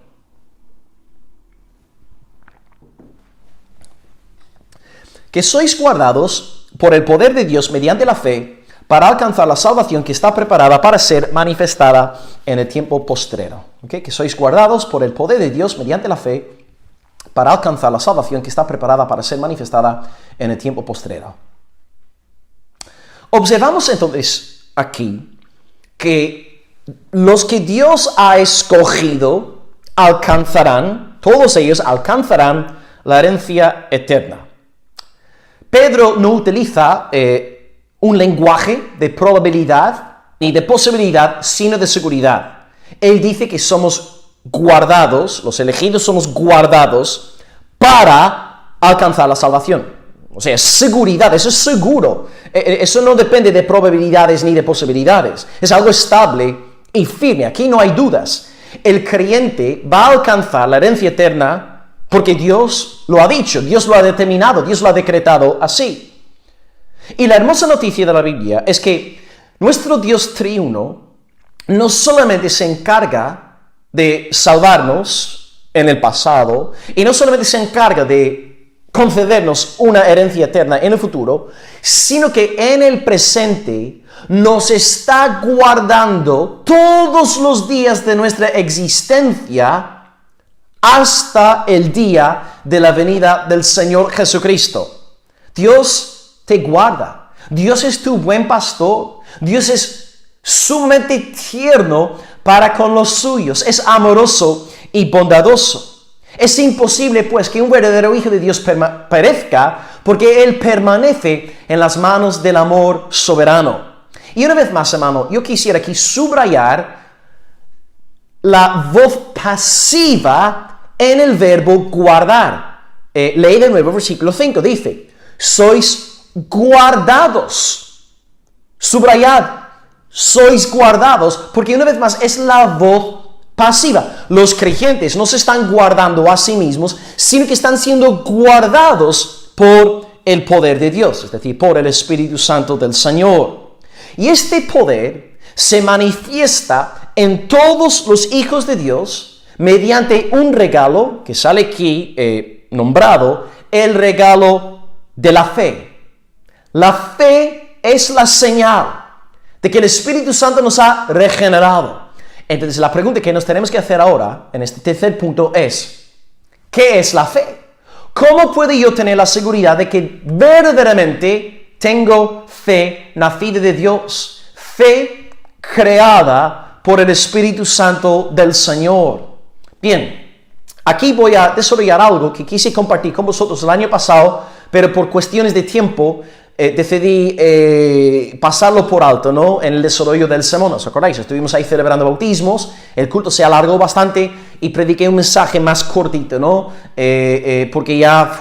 Que sois guardados por el poder de Dios mediante la fe, para alcanzar la salvación que está preparada para ser manifestada en el tiempo postrero. ¿Okay? Que sois guardados por el poder de Dios mediante la fe para alcanzar la salvación que está preparada para ser manifestada en el tiempo postrero. Observamos entonces aquí que los que Dios ha escogido alcanzarán, todos ellos alcanzarán la herencia eterna. Pedro no utiliza un lenguaje de probabilidad ni de posibilidad, sino de seguridad. Él dice que somos guardados, los elegidos somos guardados para alcanzar la salvación. O sea, seguridad, eso es seguro. Eso no depende de probabilidades ni de posibilidades. Es algo estable y firme. Aquí no hay dudas. El creyente va a alcanzar la herencia eterna porque Dios lo ha dicho, Dios lo ha determinado, Dios lo ha decretado así. Y la hermosa noticia de la Biblia es que nuestro Dios triuno no solamente se encarga de salvarnos en el pasado, y no solamente se encarga de concedernos una herencia eterna en el futuro, sino que en el presente nos está guardando todos los días de nuestra existencia hasta el día de la venida del Señor Jesucristo. Dios te guarda. Dios es tu buen pastor. Dios es sumamente tierno para con los suyos. Es amoroso y bondadoso. Es imposible, pues, que un verdadero hijo de Dios perezca porque Él permanece en las manos del amor soberano. Y una vez más, hermano, yo quisiera aquí subrayar la voz pasiva en el verbo guardar. Lee de nuevo el versículo 5, dice, sois guardados. Subrayad, sois guardados, porque una vez más es la voz pasiva. Los creyentes no se están guardando a sí mismos, sino que están siendo guardados por el poder de Dios, es decir, por el Espíritu Santo del Señor. Y este poder se manifiesta en todos los hijos de Dios mediante un regalo que sale aquí nombrado, el regalo de la fe. La fe es la señal de que el Espíritu Santo nos ha regenerado. Entonces la pregunta que nos tenemos que hacer ahora, en este tercer punto, es, ¿qué es la fe? ¿Cómo puedo yo tener la seguridad de que verdaderamente tengo fe nacida de Dios? Fe creada por el Espíritu Santo del Señor. Bien, aquí voy a desarrollar algo que quise compartir con vosotros el año pasado, pero por cuestiones de tiempo decidí pasarlo por alto, ¿no? En el desarrollo del sermón. ¿Os acordáis? Estuvimos ahí celebrando bautismos, el culto se alargó bastante y prediqué un mensaje más cortito, ¿no? Porque ya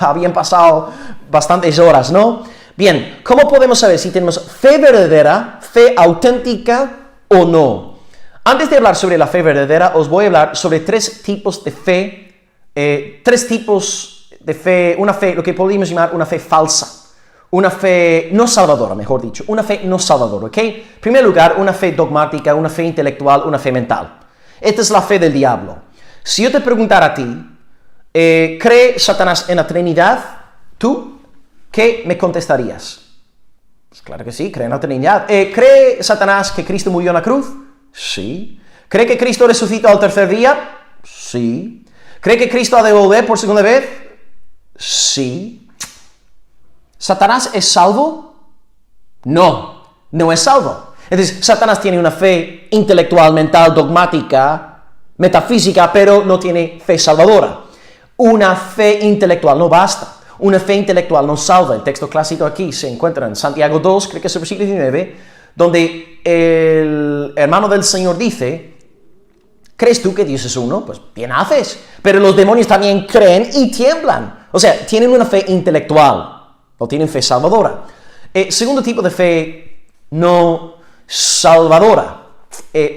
habían pasado bastantes horas, ¿no? Bien, ¿cómo podemos saber si tenemos fe verdadera, fe auténtica o no? Antes de hablar sobre la fe verdadera, os voy a hablar sobre tres tipos de fe, una fe, lo que podríamos llamar una fe falsa. Una fe no salvadora, mejor dicho, una fe no salvadora, ¿ok? En primer lugar, una fe dogmática, una fe intelectual, una fe mental. Esta es la fe del diablo. Si yo te preguntara a ti, ¿cree Satanás en la Trinidad? ¿Tú qué me contestarías? Pues claro que sí, cree en la Trinidad. ¿Cree Satanás que Cristo murió en la cruz? Sí. ¿Cree que Cristo resucitó al tercer día? Sí. ¿Cree que Cristo ha de volver por segunda vez? Sí. ¿Satanás es salvo? No, no es salvo. Entonces, Satanás tiene una fe intelectual, mental, dogmática, metafísica, pero no tiene fe salvadora. Una fe intelectual no basta. Una fe intelectual no salva. El texto clásico aquí se encuentra en Santiago 2, creo que es el versículo 19, donde el hermano del Señor dice, ¿crees tú que Dios es uno? Pues bien haces. Pero los demonios también creen y tiemblan. O sea, tienen una fe intelectual. No tienen fe salvadora. Segundo tipo de fe no salvadora.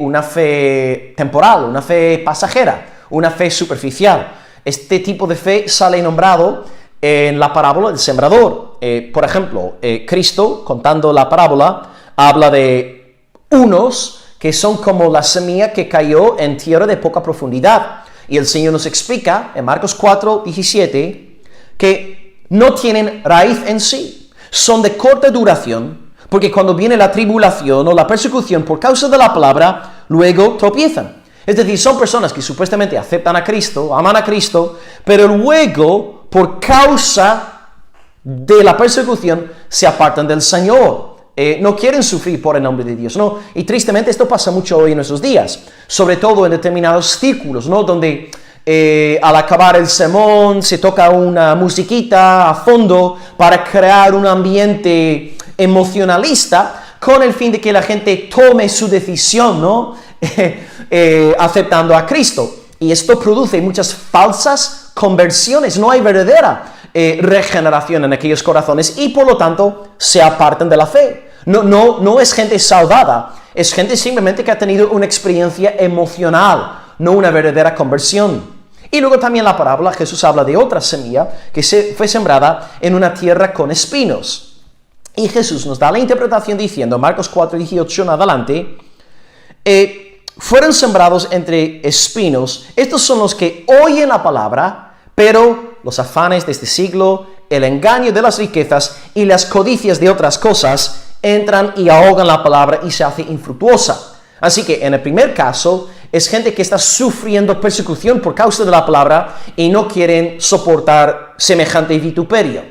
Una fe temporal, una fe pasajera, una fe superficial. Este tipo de fe sale nombrado en la parábola del sembrador. Por ejemplo, Cristo, contando la parábola, habla de unos que son como la semilla que cayó en tierra de poca profundidad. Y el Señor nos explica en Marcos 4, 17, que no tienen raíz en sí, son de corta duración, porque cuando viene la tribulación o la persecución por causa de la palabra, luego tropiezan. Es decir, son personas que supuestamente aceptan a Cristo, aman a Cristo, pero luego, por causa de la persecución, se apartan del Señor. No quieren sufrir por el nombre de Dios, ¿no? Y tristemente esto pasa mucho hoy en nuestros días, sobre todo en determinados círculos, ¿no? Donde al acabar el sermón se toca una musiquita a fondo para crear un ambiente emocionalista con el fin de que la gente tome su decisión, ¿no? Aceptando a Cristo. Y esto produce muchas falsas conversiones, no hay verdadera regeneración en aquellos corazones y por lo tanto se apartan de la fe. No es gente salvada, es gente simplemente que ha tenido una experiencia emocional, no una verdadera conversión. Y luego también la parábola, Jesús habla de otra semilla que fue sembrada en una tierra con espinos. Y Jesús nos da la interpretación diciendo, Marcos 4, 18 en adelante, fueron sembrados entre espinos. Estos son los que oyen la palabra, pero los afanes de este siglo, el engaño de las riquezas y las codicias de otras cosas entran y ahogan la palabra y se hace infructuosa. Así que en el primer caso es gente que está sufriendo persecución por causa de la palabra y no quieren soportar semejante vituperio.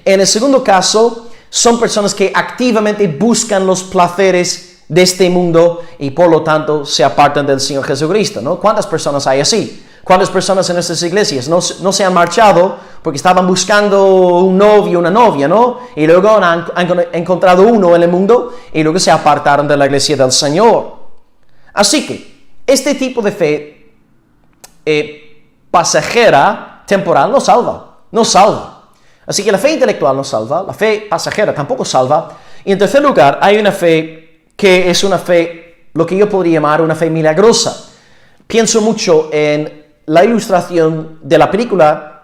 En el segundo caso son personas que activamente buscan los placeres de este mundo y por lo tanto se apartan del Señor Jesucristo, ¿no? ¿Cuántas personas hay así? ¿Cuántas personas en nuestras iglesias no se han marchado porque estaban buscando un novio, una novia, ¿no? Y luego han encontrado uno en el mundo y luego se apartaron de la iglesia del Señor. Así que este tipo de fe pasajera, temporal, no salva. Así que la fe intelectual no salva, la fe pasajera tampoco salva. Y en tercer lugar, hay una fe que es una fe, lo que yo podría llamar una fe milagrosa. Pienso mucho en la ilustración de la película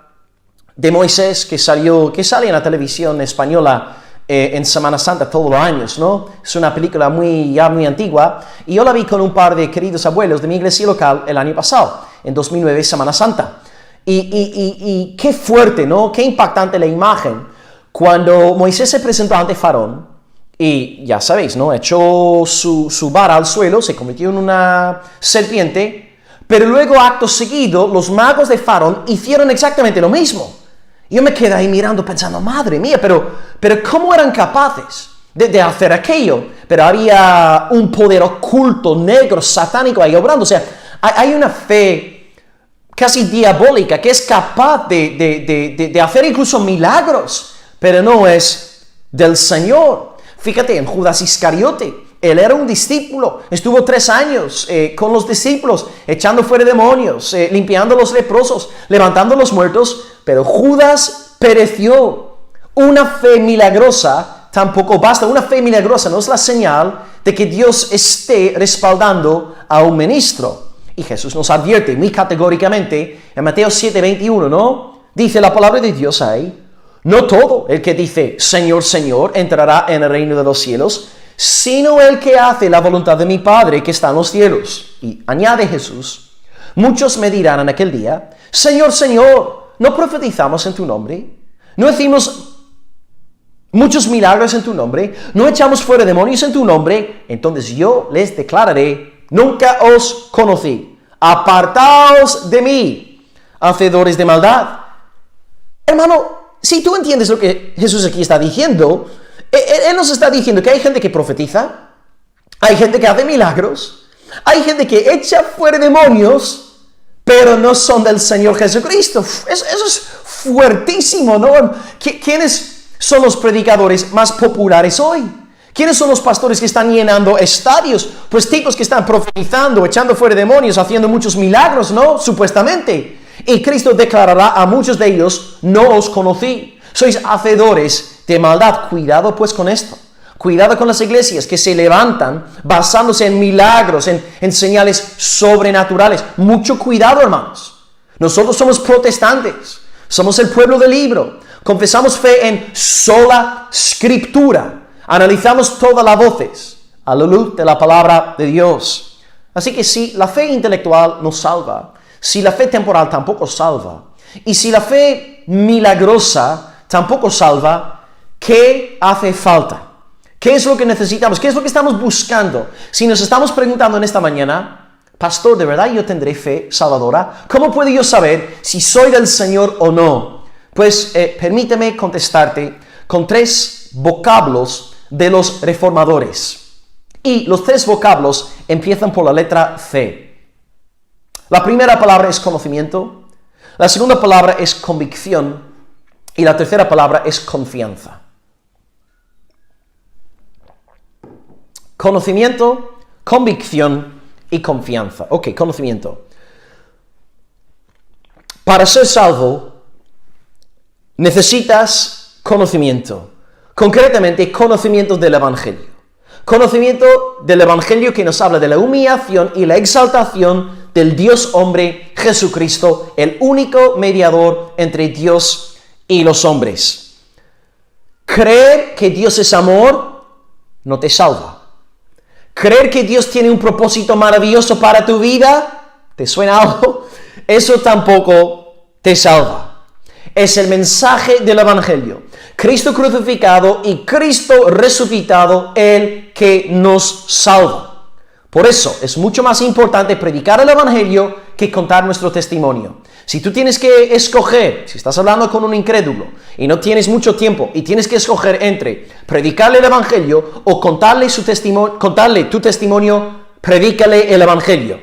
de Moisés que sale en la televisión española en Semana Santa todos los años, ¿no? Es una película muy antigua y yo la vi con un par de queridos abuelos de mi iglesia local el año pasado, en 2009, Semana Santa. Y qué fuerte, ¿no? Qué impactante la imagen cuando Moisés se presentó ante Faraón y ya sabéis, ¿no? Echó su vara al suelo, se convirtió en una serpiente. Pero luego, acto seguido, los magos de Faraón hicieron exactamente lo mismo. Yo me quedé ahí mirando pensando, madre mía, pero ¿cómo eran capaces de hacer aquello? Pero había un poder oculto, negro, satánico ahí obrando. O sea, hay una fe casi diabólica que es capaz de hacer incluso milagros, pero no es del Señor. Fíjate en Judas Iscariote. Él era un discípulo, estuvo 3 años con los discípulos, echando fuera demonios, limpiando los leprosos, levantando los muertos, pero Judas pereció. Una fe milagrosa tampoco basta. Una fe milagrosa no es la señal de que Dios esté respaldando a un ministro. Y Jesús nos advierte muy categóricamente en Mateo 7:21, ¿no? Dice la palabra de Dios ahí, no todo el que dice Señor, Señor entrará en el reino de los cielos, sino el que hace la voluntad de mi Padre que está en los cielos. Y añade Jesús, muchos me dirán en aquel día, Señor, Señor, ¿no profetizamos en tu nombre? ¿No hicimos muchos milagros en tu nombre? ¿No echamos fuera demonios en tu nombre? Entonces yo les declararé, nunca os conocí. Apartaos de mí, hacedores de maldad. Hermano, si tú entiendes lo que Jesús aquí está diciendo, Él nos está diciendo que hay gente que profetiza, hay gente que hace milagros, hay gente que echa fuera demonios, pero no son del Señor Jesucristo. Eso es fuertísimo, ¿no? ¿Quiénes son los predicadores más populares hoy? ¿Quiénes son los pastores que están llenando estadios? Pues tipos que están profetizando, echando fuera demonios, haciendo muchos milagros, ¿no? Supuestamente. Y Cristo declarará a muchos de ellos, no os conocí, sois hacedores de maldad. Cuidado pues con esto. Cuidado con las iglesias que se levantan basándose en milagros, en señales sobrenaturales. Mucho cuidado, hermanos. Nosotros somos protestantes, somos el pueblo del libro, confesamos fe en sola escritura, analizamos todas las voces a la luz de la palabra de Dios. Así que si la fe intelectual nos salva, si la fe temporal tampoco salva, y si la fe milagrosa tampoco salva, ¿qué hace falta? ¿Qué es lo que necesitamos? ¿Qué es lo que estamos buscando? Si nos estamos preguntando en esta mañana, pastor, ¿de verdad yo tendré fe salvadora? ¿Cómo puedo yo saber si soy del Señor o no? Pues permíteme contestarte con 3 vocablos de los reformadores. Y los 3 vocablos empiezan por la letra C. La primera palabra es conocimiento, la segunda palabra es convicción y la tercera palabra es confianza. Conocimiento, convicción y confianza. Ok, conocimiento. Para ser salvo, necesitas conocimiento. Concretamente, conocimiento del Evangelio. Conocimiento del Evangelio que nos habla de la humillación y la exaltación del Dios hombre Jesucristo, el único mediador entre Dios y los hombres. Creer que Dios es amor no te salva. Creer que Dios tiene un propósito maravilloso para tu vida, ¿te suena algo? Eso tampoco te salva. Es el mensaje del Evangelio. Cristo crucificado y Cristo resucitado, el que nos salva. Por eso es mucho más importante predicar el Evangelio que contar nuestro testimonio. Si tú tienes que escoger, si estás hablando con un incrédulo y no tienes mucho tiempo y tienes que escoger entre predicarle el Evangelio o contarle tu testimonio, predícale el Evangelio.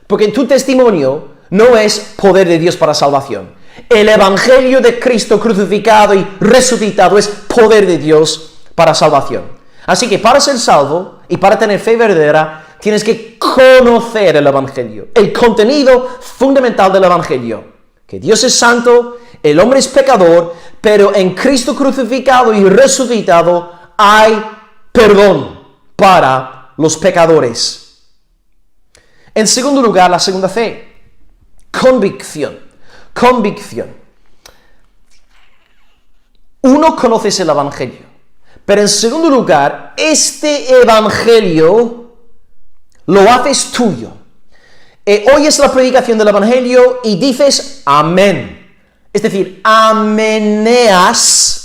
Porque tu testimonio no es poder de Dios para salvación. El Evangelio de Cristo crucificado y resucitado es poder de Dios para salvación. Así que para ser salvo y para tener fe verdadera, tienes que conocer el Evangelio, el contenido fundamental del Evangelio. Que Dios es santo, el hombre es pecador, pero en Cristo crucificado y resucitado hay perdón para los pecadores. En segundo lugar, la segunda fe, convicción. Convicción. Uno, conoces el Evangelio, pero en segundo lugar, este Evangelio lo haces tuyo. Oyes la predicación del Evangelio y dices amén. Es decir, ameneas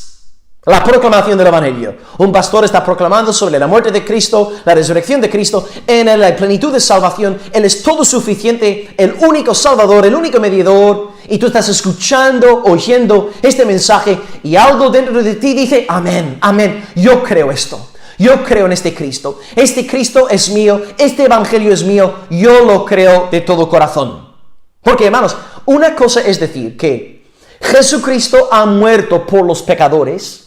la proclamación del Evangelio. Un pastor está proclamando sobre la muerte de Cristo, la resurrección de Cristo, en la plenitud de salvación. Él es todo suficiente, el único Salvador, el único mediador. Y tú estás escuchando, oyendo este mensaje y algo dentro de ti dice, amén, amén, yo creo esto. Yo creo en este Cristo es mío, este Evangelio es mío, yo lo creo de todo corazón. Porque, hermanos, una cosa es decir que Jesucristo ha muerto por los pecadores,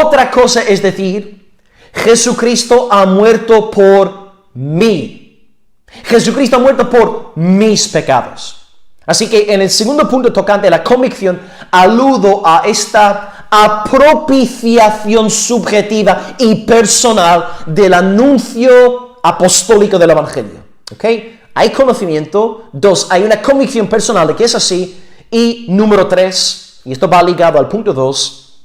otra cosa es decir, Jesucristo ha muerto por mí. Jesucristo ha muerto por mis pecados. Así que en el segundo punto tocante a la convicción, aludo a esta propiciación subjetiva y personal del anuncio apostólico del Evangelio. ¿Ok? Hay conocimiento. 2, hay una convicción personal de que es así. Y número 3, y esto va ligado al punto 2,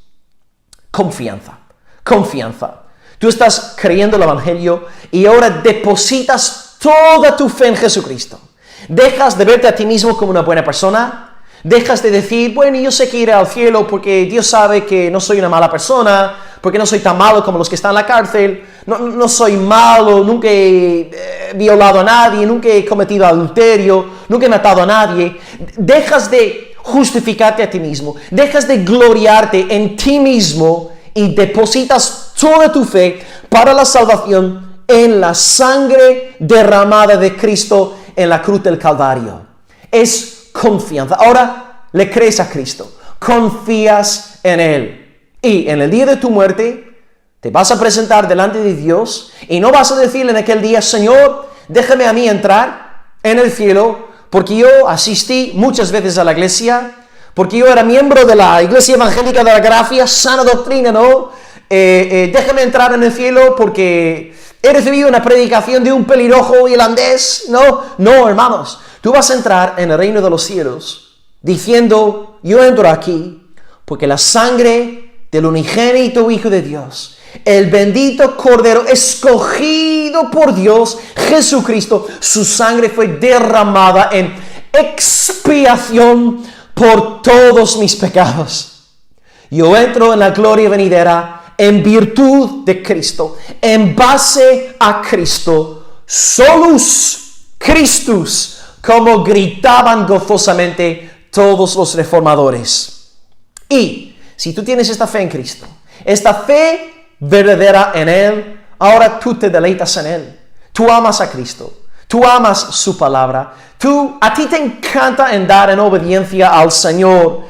confianza. Confianza. Tú estás creyendo el Evangelio y ahora depositas toda tu fe en Jesucristo. Dejas de verte a ti mismo como una buena persona. Dejas de decir, bueno, yo sé que iré al cielo porque Dios sabe que no soy una mala persona, porque no soy tan malo como los que están en la cárcel, no soy malo, nunca he violado a nadie, nunca he cometido adulterio, nunca he matado a nadie. Dejas de justificarte a ti mismo, dejas de gloriarte en ti mismo y depositas toda tu fe para la salvación en la sangre derramada de Cristo en la cruz del Calvario. Es confianza. Ahora le crees a Cristo, confías en Él. Y en el día de tu muerte te vas a presentar delante de Dios y no vas a decirle en aquel día, Señor, déjame a mí entrar en el cielo porque yo asistí muchas veces a la iglesia, porque yo era miembro de la Iglesia Evangélica de la Gracia, sana doctrina, ¿no? Déjame entrar en el cielo porque he recibido una predicación de un pelirrojo irlandés. No, hermanos. Tú vas a entrar en el reino de los cielos diciendo, yo entro aquí porque la sangre del unigénito Hijo de Dios, el bendito Cordero escogido por Dios, Jesucristo, su sangre fue derramada en expiación por todos mis pecados. Yo entro en la gloria venidera en virtud de Cristo, en base a Cristo, solus Christus, como gritaban gozosamente todos los reformadores. Y si tú tienes esta fe en Cristo, esta fe verdadera en Él, ahora tú te deleitas en Él. Tú amas a Cristo, tú amas su palabra, a ti te encanta andar en obediencia al Señor.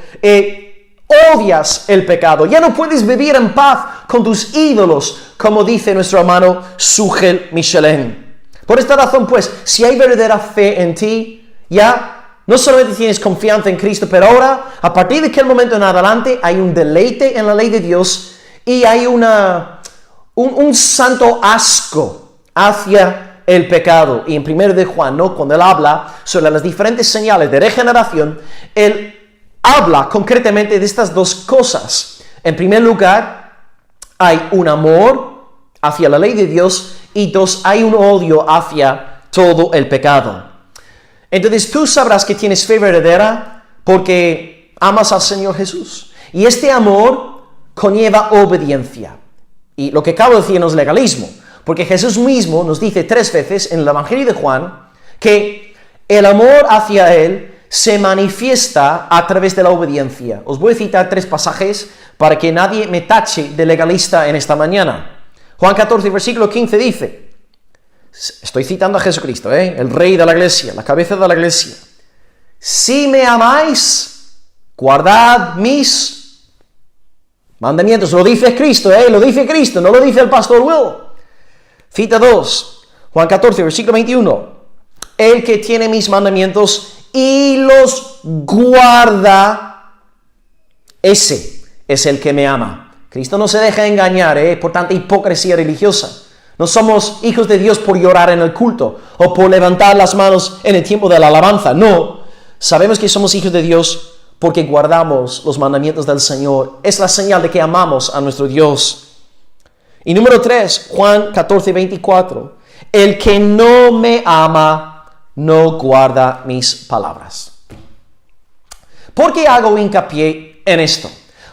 Odias el pecado, ya no puedes vivir en paz con tus ídolos, como dice nuestro hermano Sugel Michelin. Por esta razón, pues, si hay verdadera fe en ti, ya no solamente tienes confianza en Cristo, pero ahora, a partir de aquel momento en adelante, hay un deleite en la ley de Dios y hay un santo asco hacia el pecado. Y en 1 de Juan, ¿no? Cuando él habla sobre las diferentes señales de regeneración, él habla concretamente de estas dos cosas. En primer lugar, hay un amor hacia la ley de Dios y 2, hay un odio hacia todo el pecado. Entonces tú sabrás que tienes fe verdadera porque amas al Señor Jesús. Y este amor conlleva obediencia. Y lo que acabo de decir no es legalismo, porque Jesús mismo nos dice 3 veces en el Evangelio de Juan que el amor hacia Él se manifiesta a través de la obediencia. Os voy a citar 3 pasajes para que nadie me tache de legalista en esta mañana. Juan 14, versículo 15 dice, estoy citando a Jesucristo, el Rey de la Iglesia, la cabeza de la Iglesia. si me amáis, guardad mis mandamientos. Lo dice Cristo, lo dice Cristo, no lo dice el pastor Will. Cita 2, Juan 14, versículo 21. El que tiene mis mandamientos y los guarda, ese es el que me ama. Cristo no se deja engañar por tanta hipocresía religiosa. No somos hijos de Dios por llorar en el culto o por levantar las manos en el tiempo de la alabanza. No, sabemos que somos hijos de Dios porque guardamos los mandamientos del Señor. Es la señal de que amamos a nuestro Dios. Y número 3, Juan 14, 24. El que no me ama no guarda mis palabras. ¿Por qué hago hincapié en esto?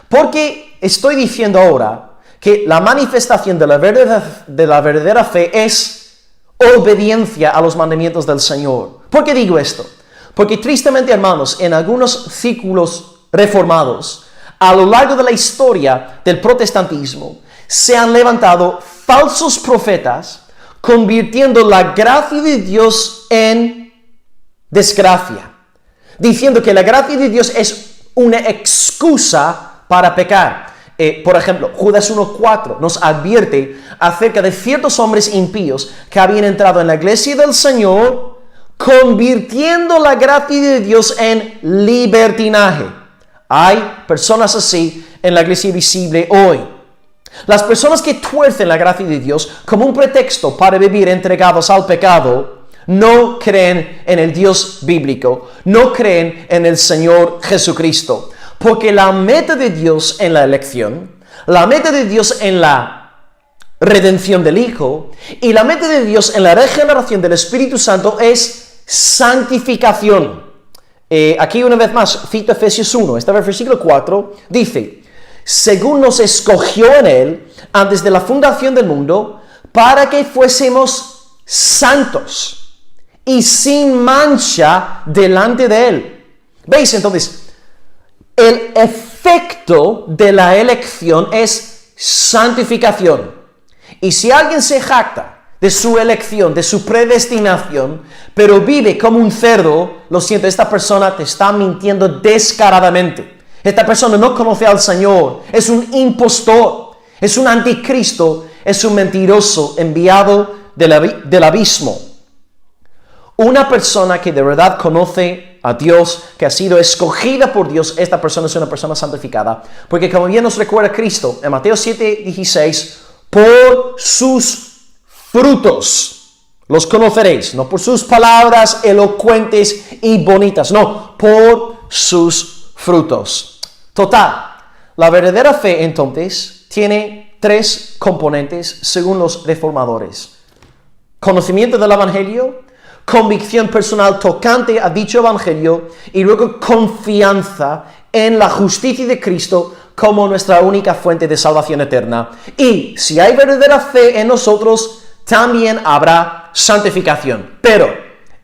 Porque estoy diciendo ahora que la manifestación de la verdadera fe es obediencia a los mandamientos del Señor. ¿Por qué digo esto? Porque tristemente, hermanos, en algunos círculos reformados, a lo largo de la historia del protestantismo, se han levantado falsos profetas convirtiendo la gracia de Dios en desgracia, diciendo que la gracia de Dios es una excusa para pecar. Por ejemplo, Judas 1:4 nos advierte acerca de ciertos hombres impíos que habían entrado en la iglesia del Señor, convirtiendo la gracia de Dios en libertinaje. Hay personas así en la iglesia visible hoy. Las personas que tuercen la gracia de Dios como un pretexto para vivir entregados al pecado, no creen en el Dios bíblico, no creen en el Señor Jesucristo. Porque la meta de Dios en la elección, la meta de Dios en la redención del Hijo y la meta de Dios en la regeneración del Espíritu Santo es santificación. Aquí una vez más, cito Efesios 1, versículo 4, dice: según nos escogió en Él antes de la fundación del mundo, para que fuésemos santos y sin mancha delante de Él. ¿Veis? Entonces, el efecto de la elección es santificación. Y si alguien se jacta de su elección, de su predestinación, pero vive como un cerdo, lo siento, esta persona te está mintiendo descaradamente. Esta persona no conoce al Señor, es un impostor, es un anticristo, es un mentiroso enviado del abismo. Una persona que de verdad conoce a Dios, que ha sido escogida por Dios, esta persona es una persona santificada. Porque como bien nos recuerda Cristo en Mateo 7:16, por sus frutos los conoceréis, no por sus palabras elocuentes y bonitas, no, por sus frutos. Total, la verdadera fe entonces tiene 3 componentes según los reformadores: conocimiento del Evangelio, convicción personal tocante a dicho Evangelio y luego confianza en la justicia de Cristo como nuestra única fuente de salvación eterna. Y si hay verdadera fe en nosotros, también habrá santificación. Pero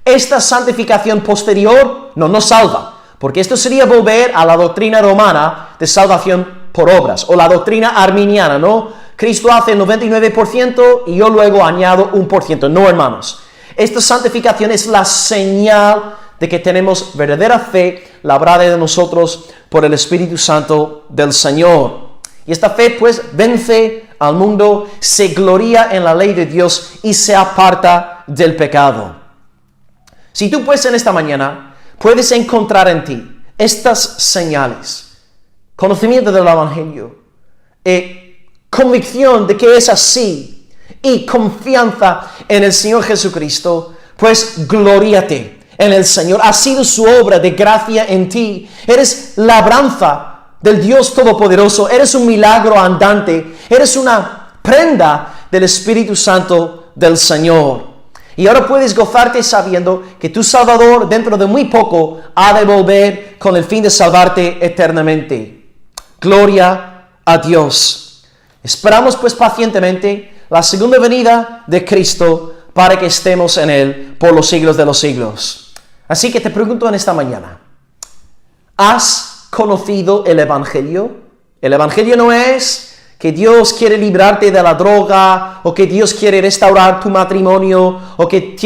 esta santificación posterior no nos salva, porque esto sería volver a la doctrina romana de salvación por obras, o la doctrina arminiana, ¿no? Cristo hace el 99% y yo luego añado 1%. No, hermanos. Esta santificación es la señal de que tenemos verdadera fe labrada de nosotros por el Espíritu Santo del Señor. Y esta fe pues vence al mundo, se gloria en la ley de Dios y se aparta del pecado. Si tú pues en esta mañana puedes encontrar en ti estas señales: conocimiento del Evangelio, convicción de que es así, y confianza en el Señor Jesucristo, pues gloríate en el Señor. Ha sido su obra de gracia en ti. Eres labranza del Dios Todopoderoso. Eres un milagro andante. Eres una prenda del Espíritu Santo del Señor. Y ahora puedes gozarte sabiendo que tu Salvador dentro de muy poco ha de volver con el fin de salvarte eternamente. Gloria a Dios. Esperamos pues pacientemente la segunda venida de Cristo para que estemos en Él por los siglos de los siglos. Así que te pregunto en esta mañana: ¿has conocido el Evangelio? El Evangelio no es que Dios quiere librarte de la droga, o que Dios quiere restaurar tu matrimonio, o que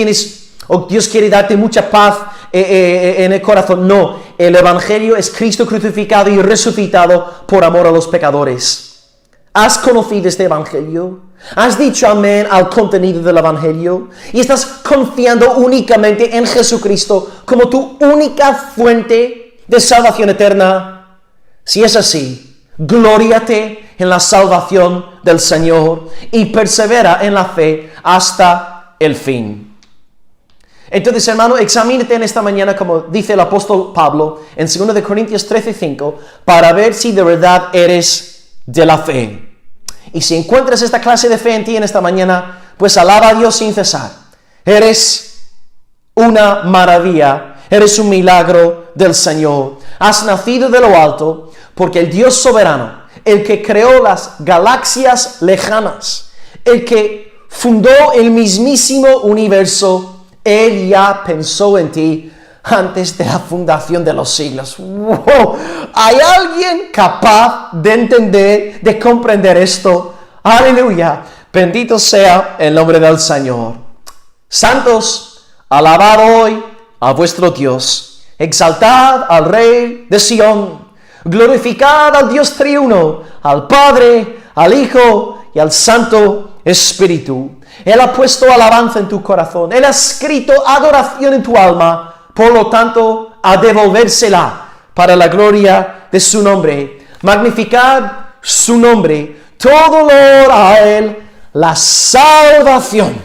Dios quiere darte mucha paz en el corazón. No, el Evangelio es Cristo crucificado y resucitado por amor a los pecadores. ¿Has conocido este Evangelio? ¿Has dicho amén al contenido del Evangelio? ¿Y estás confiando únicamente en Jesucristo como tu única fuente de salvación eterna? Si es así, glóriate en la salvación del Señor y persevera en la fe hasta el fin. Entonces, hermano, examínate en esta mañana, como dice el apóstol Pablo en 2 Corintios 13:5, para ver si de verdad eres de la fe. Y si encuentras esta clase de fe en ti en esta mañana, pues alaba a Dios sin cesar. Eres una maravilla, eres un milagro del Señor. Has nacido de lo alto, porque el Dios soberano, el que creó las galaxias lejanas, el que fundó el mismísimo universo, Él ya pensó en ti antes de la fundación de los siglos. ¡Wow! ¿Hay alguien capaz de entender, de comprender esto? ¡Aleluya! Bendito sea el nombre del Señor. Santos, alabad hoy a vuestro Dios. Exaltad al Rey de Sión. Glorificad al Dios triuno, al Padre, al Hijo y al Santo Espíritu. Él ha puesto alabanza en tu corazón. Él ha escrito adoración en tu alma. Por lo tanto, a devolvérsela para la gloria de su nombre. Magnificad su nombre. Todo honor a Él. La salvación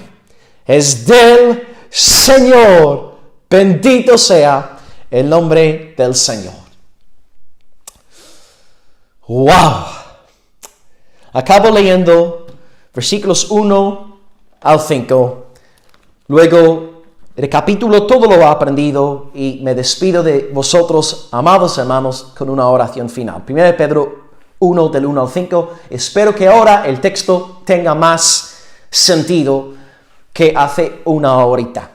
es del Señor. Bendito sea el nombre del Señor. ¡Wow! Acabo leyendo versículos 1 al 5. Luego recapitulo todo lo aprendido y me despido de vosotros, amados hermanos, con una oración final. 1 Pedro 1, del 1 al 5. Espero que ahora el texto tenga más sentido que hace una horita.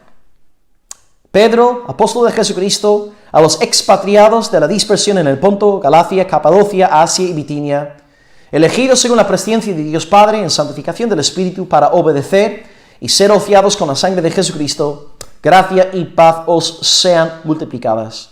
Pedro, apóstol de Jesucristo, a los expatriados de la dispersión en el Ponto, Galacia, Capadocia, Asia y Bitinia, elegidos según la presciencia de Dios Padre en santificación del Espíritu para obedecer y ser rociados con la sangre de Jesucristo, gracia y paz os sean multiplicadas.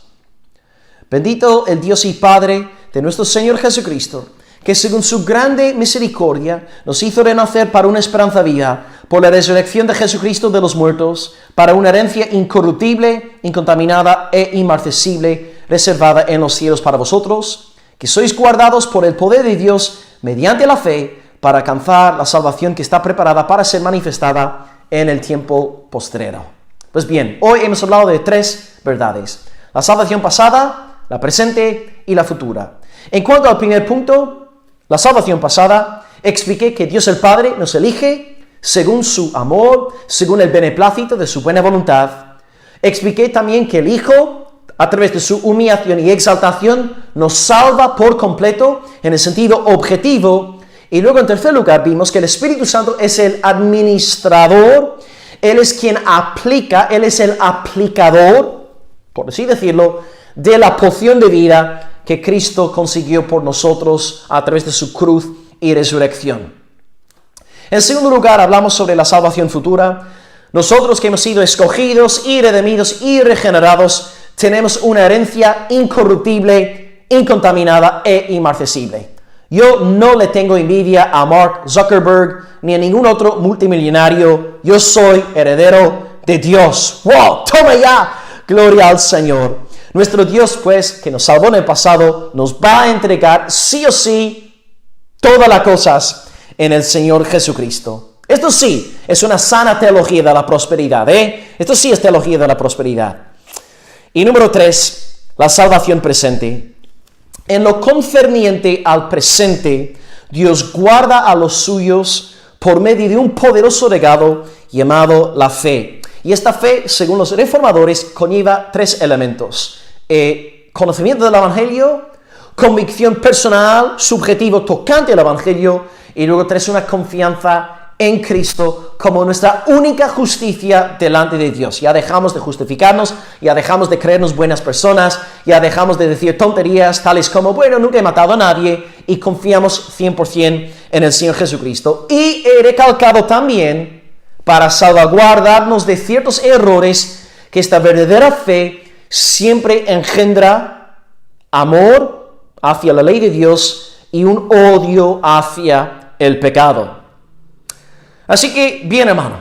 Bendito el Dios y Padre de nuestro Señor Jesucristo, que según su grande misericordia nos hizo renacer para una esperanza viva, por la resurrección de Jesucristo de los muertos, para una herencia incorruptible, incontaminada e inmarcesible, reservada en los cielos para vosotros, que sois guardados por el poder de Dios mediante la fe, para alcanzar la salvación que está preparada para ser manifestada en el tiempo postrero. Pues bien, hoy hemos hablado de 3 verdades: la salvación pasada, la presente y la futura. En cuanto al primer punto, la salvación pasada, expliqué que Dios el Padre nos elige según su amor, según el beneplácito de su buena voluntad. Expliqué también que el Hijo, a través de su humillación y exaltación, nos salva por completo en el sentido objetivo. Y luego, en tercer lugar, vimos que el Espíritu Santo es el administrador. Él es quien aplica, Él es el aplicador, por así decirlo, de la poción de vida que Cristo consiguió por nosotros a través de su cruz y resurrección. En segundo lugar, hablamos sobre la salvación futura. Nosotros que hemos sido escogidos y redimidos y regenerados, tenemos una herencia incorruptible, incontaminada e inmarcesible. Yo no le tengo envidia a Mark Zuckerberg ni a ningún otro multimillonario. Yo soy heredero de Dios. ¡Wow! ¡Toma ya! Gloria al Señor. Nuestro Dios, pues, que nos salvó en el pasado, nos va a entregar sí o sí todas las cosas en el Señor Jesucristo. Esto sí es una sana teología de la prosperidad, Esto sí es teología de la prosperidad. Y número 3, la salvación presente. En lo concerniente al presente, Dios guarda a los suyos por medio de un poderoso regalo llamado la fe. Y esta fe, según los reformadores, conlleva 3 elementos: conocimiento del Evangelio, convicción personal, subjetivo, tocante al Evangelio, y luego 3, una confianza en Cristo como nuestra única justicia delante de Dios. Ya dejamos de justificarnos, ya dejamos de creernos buenas personas, ya dejamos de decir tonterías tales como, bueno, nunca he matado a nadie, y confiamos 100% en el Señor Jesucristo. Y he recalcado también, para salvaguardarnos de ciertos errores, que esta verdadera fe siempre engendra amor hacia la ley de Dios y un odio hacia el pecado. Así que, bien hermano,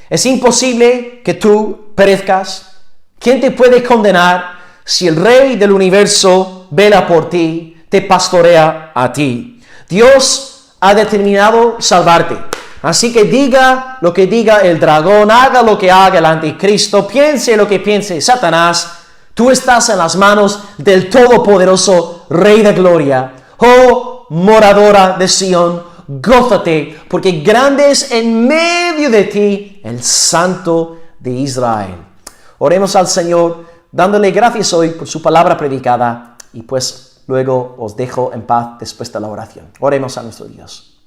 es imposible que tú perezcas. ¿Quién te puede condenar si el Rey del universo vela por ti, te pastorea a ti? Dios ha determinado salvarte. Así que diga lo que diga el dragón, haga lo que haga el anticristo, piense lo que piense Satanás, tú estás en las manos del todopoderoso Rey de Gloria. Oh, moradora de Sión, gózate, porque grande es en medio de ti el Santo de Israel. Oremos al Señor, dándole gracias hoy por su palabra predicada, y pues luego os dejo en paz después de la oración. Oremos a nuestro Dios.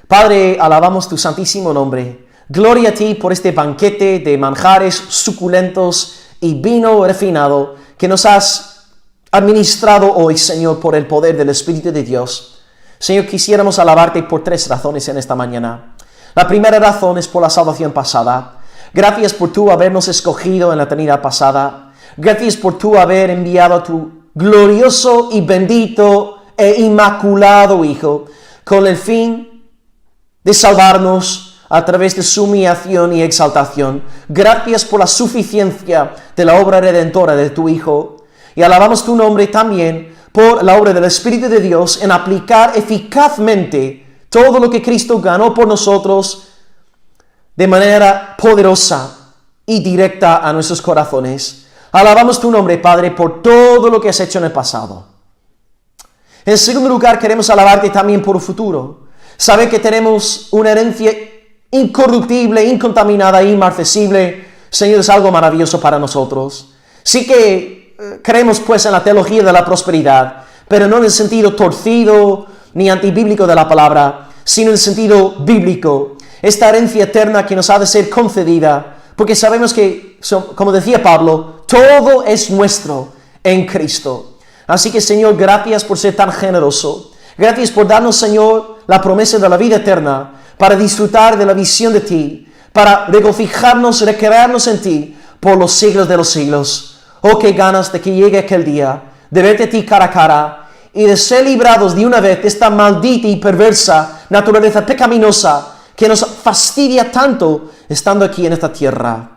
Padre, alabamos tu santísimo nombre. Gloria a ti por este banquete de manjares suculentos y vino refinado que nos has administrado hoy, Señor, por el poder del Espíritu de Dios. Señor, quisiéramos alabarte por 3 razones en esta mañana. La primera razón es por la salvación pasada. Gracias por tú habernos escogido en la eternidad pasada. Gracias por tú haber enviado a tu glorioso y bendito e inmaculado Hijo con el fin de salvarnos a través de su humillación y exaltación. Gracias por la suficiencia de la obra redentora de tu Hijo. Y alabamos tu nombre también por la obra del Espíritu de Dios en aplicar eficazmente todo lo que Cristo ganó por nosotros de manera poderosa y directa a nuestros corazones. Alabamos tu nombre, Padre, por todo lo que has hecho en el pasado. En segundo lugar, queremos alabarte también por el futuro. Sabe que tenemos una herencia incorruptible, incontaminada, inmarcesible. Señor, es algo maravilloso para nosotros. Sí que creemos pues en la teología de la prosperidad, pero no en el sentido torcido ni antibíblico de la palabra, sino en el sentido bíblico. Esta herencia eterna que nos ha de ser concedida, porque sabemos que, como decía Pablo, todo es nuestro en Cristo. Así que, Señor, gracias por ser tan generoso. Gracias por darnos, Señor, la promesa de la vida eterna, para disfrutar de la visión de ti, para regocijarnos, recrearnos en ti por los siglos de los siglos. Oh, qué ganas de que llegue aquel día, de verte a ti cara a cara y de ser librados de una vez de esta maldita y perversa naturaleza pecaminosa que nos fastidia tanto estando aquí en esta tierra.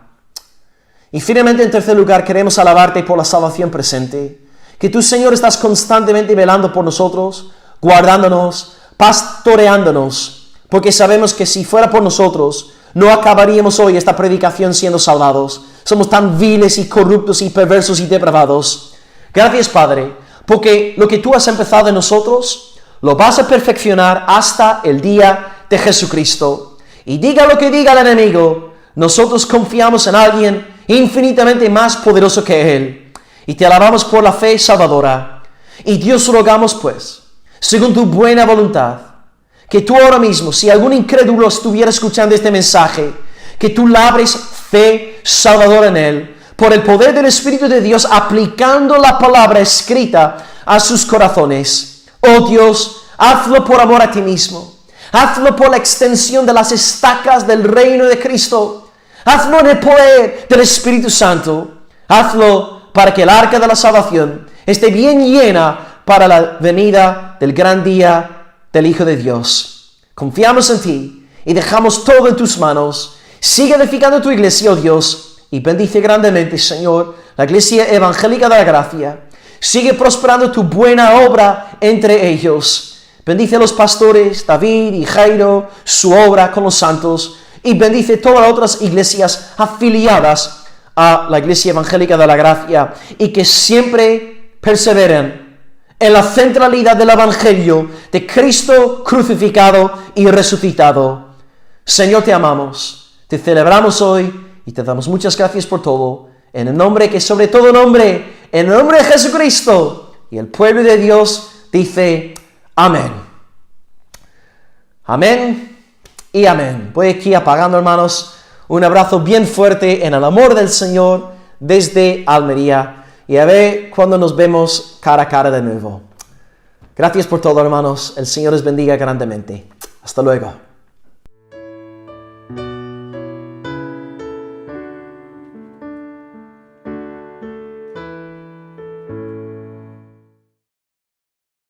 Y finalmente, en tercer lugar, queremos alabarte por la salvación presente, que tú, Señor, estás constantemente velando por nosotros, guardándonos, pastoreándonos, porque sabemos que si fuera por nosotros, no acabaríamos hoy esta predicación siendo salvados. Somos tan viles y corruptos y perversos y depravados. Gracias, Padre, porque lo que tú has empezado en nosotros, lo vas a perfeccionar hasta el día de Jesucristo. Y diga lo que diga el enemigo, nosotros confiamos en alguien infinitamente más poderoso que Él. Y te alabamos por la fe salvadora. Y Dios rogamos pues, según tu buena voluntad, que tú ahora mismo, si algún incrédulo estuviera escuchando este mensaje, que tú labres fe salvadora en él, por el poder del Espíritu de Dios, aplicando la palabra escrita a sus corazones. Oh Dios, hazlo por amor a ti mismo. Hazlo por la extensión de las estacas del reino de Cristo. Hazlo en el poder del Espíritu Santo. Hazlo para que el arca de la salvación esté bien llena para la venida del gran día del Hijo de Dios. Confiamos en ti y dejamos todo en tus manos. Sigue edificando tu iglesia, oh Dios, y bendice grandemente, Señor, la iglesia evangélica de la gracia. Sigue prosperando tu buena obra entre ellos. Bendice a los pastores, David y Jairo, su obra con los santos, y bendice todas las otras iglesias afiliadas a la iglesia evangélica de la gracia, y que siempre perseveren en la centralidad del Evangelio de Cristo crucificado y resucitado. Señor, te amamos, te celebramos hoy y te damos muchas gracias por todo, en el nombre que sobre todo nombre, en el nombre de Jesucristo. Y el pueblo de Dios dice amén. Amén y amén. Voy aquí apagando, hermanos, un abrazo bien fuerte en el amor del Señor desde Almería. Y a ver cuando nos vemos cara a cara de nuevo. Gracias por todo, hermanos. El Señor les bendiga grandemente. Hasta luego.